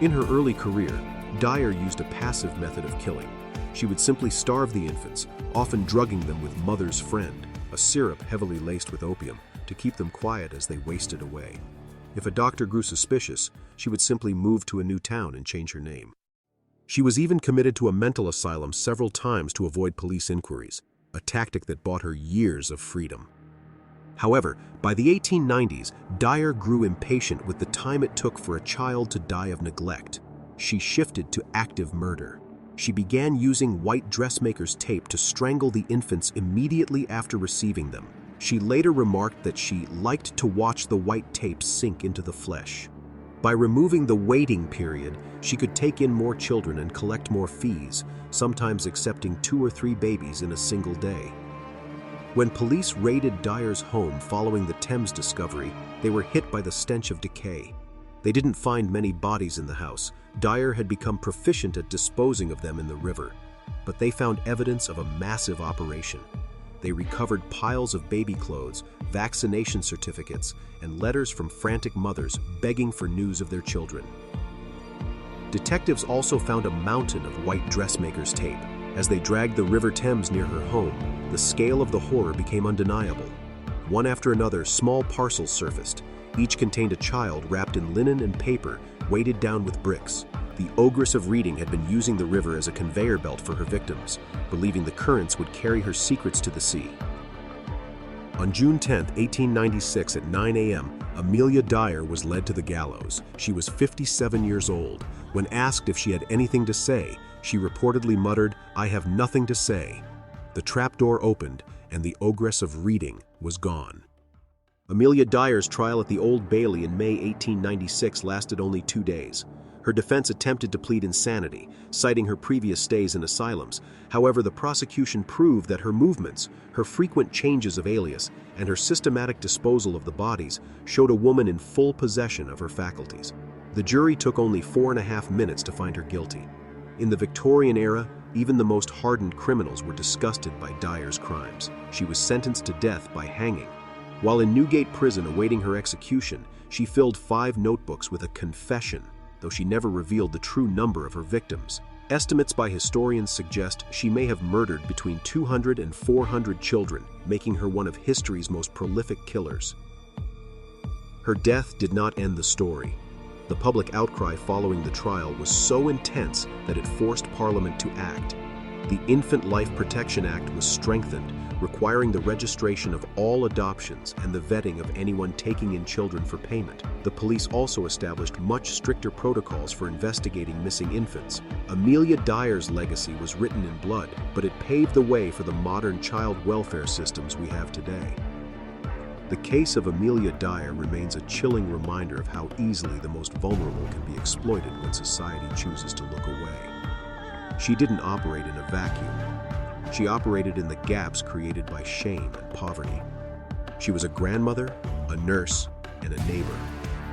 In her early career, Dyer used a passive method of killing. She would simply starve the infants, often drugging them with mother's friend, a syrup heavily laced with opium, to keep them quiet as they wasted away. If a doctor grew suspicious, she would simply move to a new town and change her name. She was even committed to a mental asylum several times to avoid police inquiries, a tactic that bought her years of freedom. However, by the 1890s, Dyer grew impatient with the time it took for a child to die of neglect. She shifted to active murder. She began using white dressmaker's tape to strangle the infants immediately after receiving them. She later remarked that she liked to watch the white tape sink into the flesh. By removing the waiting period, she could take in more children and collect more fees, sometimes accepting 2 or 3 babies in a single day. When police raided Dyer's home following the Thames discovery, they were hit by the stench of decay. They didn't find many bodies in the house. Dyer had become proficient at disposing of them in the river, but they found evidence of a massive operation. They recovered piles of baby clothes, vaccination certificates, and letters from frantic mothers begging for news of their children. Detectives also found a mountain of white dressmaker's tape. As they dragged the River Thames near her home, the scale of the horror became undeniable. One after another, small parcels surfaced. Each contained a child wrapped in linen and paper, weighted down with bricks. The ogress of reading had been using the river as a conveyor belt for her victims, believing the currents would carry her secrets to the sea. On June 10, 1896 at 9 a.m., Amelia Dyer was led to the gallows. She was 57 years old. When asked if she had anything to say, she reportedly muttered, "I have nothing to say." The trapdoor opened, and the ogress of reading was gone. Amelia Dyer's trial at the Old Bailey in May 1896 lasted only 2 days. Her defense attempted to plead insanity, citing her previous stays in asylums. However, the prosecution proved that her movements, her frequent changes of alias, and her systematic disposal of the bodies showed a woman in full possession of her faculties. The jury took only 4.5 minutes to find her guilty. In the Victorian era, even the most hardened criminals were disgusted by Dyer's crimes. She was sentenced to death by hanging. While in Newgate Prison awaiting her execution, she filled 5 notebooks with a confession, though she never revealed the true number of her victims. Estimates by historians suggest she may have murdered between 200 and 400 children, making her one of history's most prolific killers. Her death did not end the story. The public outcry following the trial was so intense that it forced Parliament to act. The Infant Life Protection Act was strengthened, requiring the registration of all adoptions and the vetting of anyone taking in children for payment. The police also established much stricter protocols for investigating missing infants. Amelia Dyer's legacy was written in blood, but it paved the way for the modern child welfare systems we have today. The case of Amelia Dyer remains a chilling reminder of how easily the most vulnerable can be exploited when society chooses to look away. She didn't operate in a vacuum. She operated in the gaps created by shame and poverty. She was a grandmother, a nurse, and a neighbor.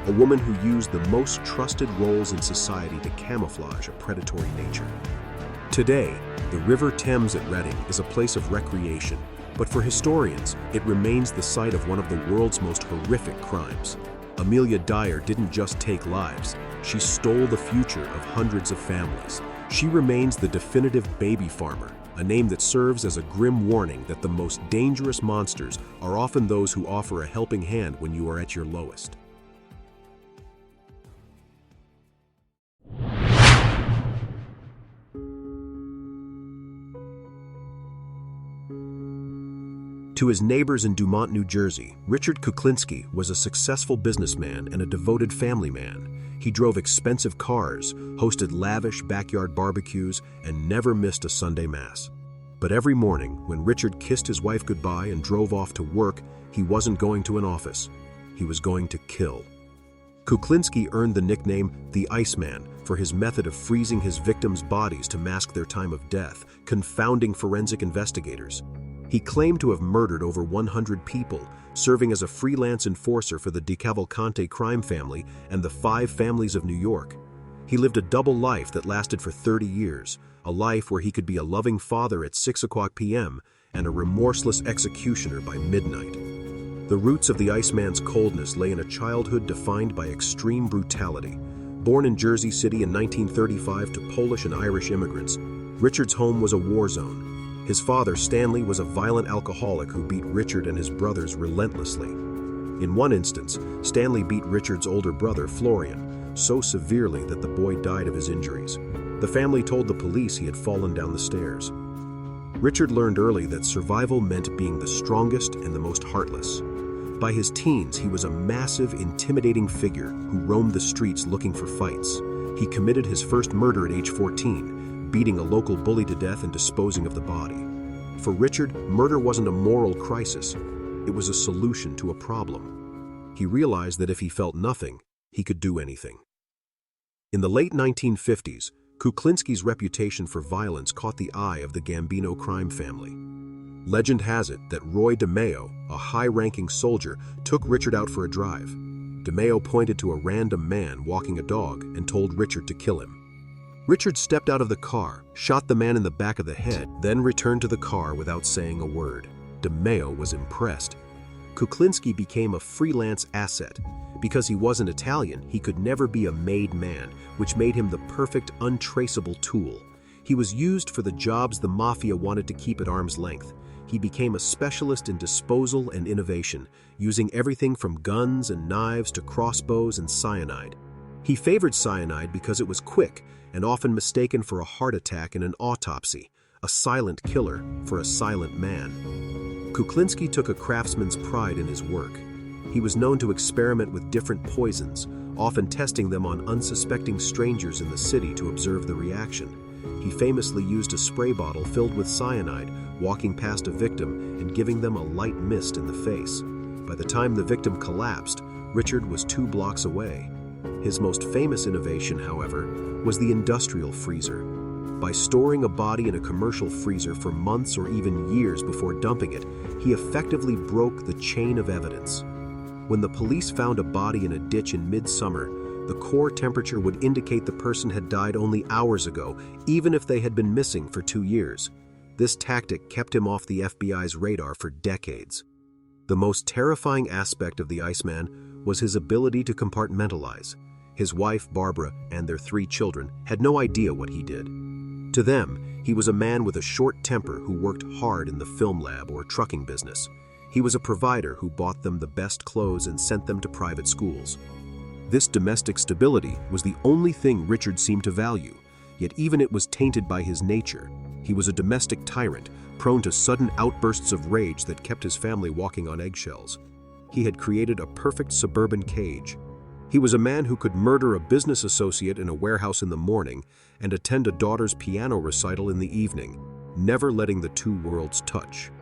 A woman who used the most trusted roles in society to camouflage a predatory nature. Today, the River Thames at Reading is a place of recreation, but for historians, it remains the site of one of the world's most horrific crimes. Amelia Dyer didn't just take lives, she stole the future of hundreds of families. She remains the definitive baby farmer, a name that serves as a grim warning that the most dangerous monsters are often those who offer a helping hand when you are at your lowest. To his neighbors in Dumont, New Jersey, Richard Kuklinski was a successful businessman and a devoted family man. He drove expensive cars, hosted lavish backyard barbecues, and never missed a Sunday Mass. But every morning, when Richard kissed his wife goodbye and drove off to work, he wasn't going to an office. He was going to kill. Kuklinski earned the nickname the Iceman for his method of freezing his victims' bodies to mask their time of death, confounding forensic investigators. He claimed to have murdered over 100 people, serving as a freelance enforcer for the DeCavalcante crime family and the 5 families of New York. He lived a double life that lasted for 30 years, a life where he could be a loving father at 6:00 p.m. and a remorseless executioner by midnight. The roots of the Iceman's coldness lay in a childhood defined by extreme brutality. Born in Jersey City in 1935 to Polish and Irish immigrants, Richard's home was a war zone. His father, Stanley, was a violent alcoholic who beat Richard and his brothers relentlessly. In one instance, Stanley beat Richard's older brother, Florian, so severely that the boy died of his injuries. The family told the police he had fallen down the stairs. Richard learned early that survival meant being the strongest and the most heartless. By his teens, he was a massive, intimidating figure who roamed the streets looking for fights. He committed his first murder at age 14, beating a local bully to death and disposing of the body. For Richard, murder wasn't a moral crisis. It was a solution to a problem. He realized that if he felt nothing, he could do anything. In the late 1950s, Kuklinski's reputation for violence caught the eye of the Gambino crime family. Legend has it that Roy DeMeo, a high-ranking soldier, took Richard out for a drive. DeMeo pointed to a random man walking a dog and told Richard to kill him. Richard stepped out of the car, shot the man in the back of the head, then returned to the car without saying a word. DeMeo was impressed. Kuklinski became a freelance asset. Because he wasn't Italian, he could never be a made man, which made him the perfect, untraceable tool. He was used for the jobs the mafia wanted to keep at arm's length. He became a specialist in disposal and innovation, using everything from guns and knives to crossbows and cyanide. He favored cyanide because it was quick and often mistaken for a heart attack in an autopsy, a silent killer for a silent man. Kuklinski took a craftsman's pride in his work. He was known to experiment with different poisons, often testing them on unsuspecting strangers in the city to observe the reaction. He famously used a spray bottle filled with cyanide, walking past a victim and giving them a light mist in the face. By the time the victim collapsed, Richard was 2 blocks away. His most famous innovation, however, was the industrial freezer. By storing a body in a commercial freezer for months or even years before dumping it, he effectively broke the chain of evidence. When the police found a body in a ditch in midsummer, the core temperature would indicate the person had died only hours ago, even if they had been missing for 2 years. This tactic kept him off the FBI's radar for decades. The most terrifying aspect of the Iceman was his ability to compartmentalize. His wife, Barbara, and their 3 children had no idea what he did. To them, he was a man with a short temper who worked hard in the film lab or trucking business. He was a provider who bought them the best clothes and sent them to private schools. This domestic stability was the only thing Richard seemed to value, yet even it was tainted by his nature. He was a domestic tyrant, prone to sudden outbursts of rage that kept his family walking on eggshells. He had created a perfect suburban cage. He was a man who could murder a business associate in a warehouse in the morning and attend a daughter's piano recital in the evening, never letting the two worlds touch.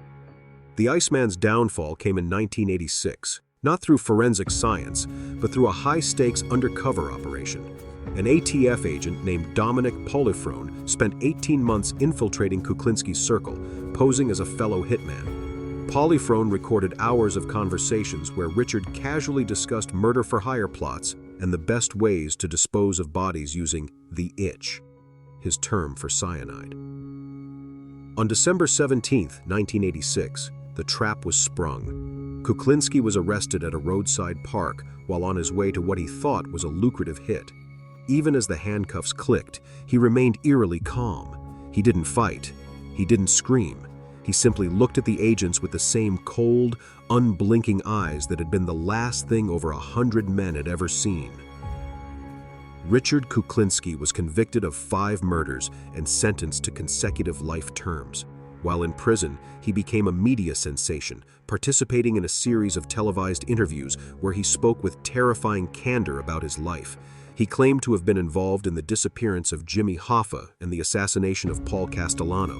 The Iceman's downfall came in 1986, not through forensic science, but through a high-stakes undercover operation. An ATF agent named Dominic Polifrone spent 18 months infiltrating Kuklinski's circle, posing as a fellow hitman. Polifrone recorded hours of conversations where Richard casually discussed murder-for-hire plots and the best ways to dispose of bodies using the itch, his term for cyanide. On December 17, 1986, the trap was sprung. Kuklinski was arrested at a roadside park while on his way to what he thought was a lucrative hit. Even as the handcuffs clicked, he remained eerily calm. He didn't fight. He didn't scream. He simply looked at the agents with the same cold, unblinking eyes that had been the last thing over 100 men had ever seen. Richard Kuklinski was convicted of 5 murders and sentenced to consecutive life terms. While in prison, he became a media sensation, participating in a series of televised interviews where he spoke with terrifying candor about his life. He claimed to have been involved in the disappearance of Jimmy Hoffa and the assassination of Paul Castellano.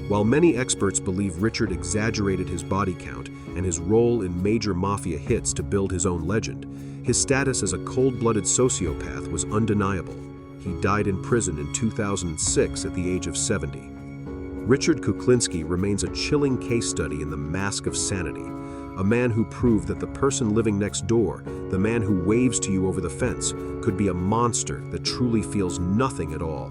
While many experts believe Richard exaggerated his body count and his role in major mafia hits to build his own legend, his status as a cold-blooded sociopath was undeniable. He died in prison in 2006 at the age of 70. Richard Kuklinski remains a chilling case study in the mask of sanity, a man who proved that the person living next door, the man who waves to you over the fence, could be a monster that truly feels nothing at all.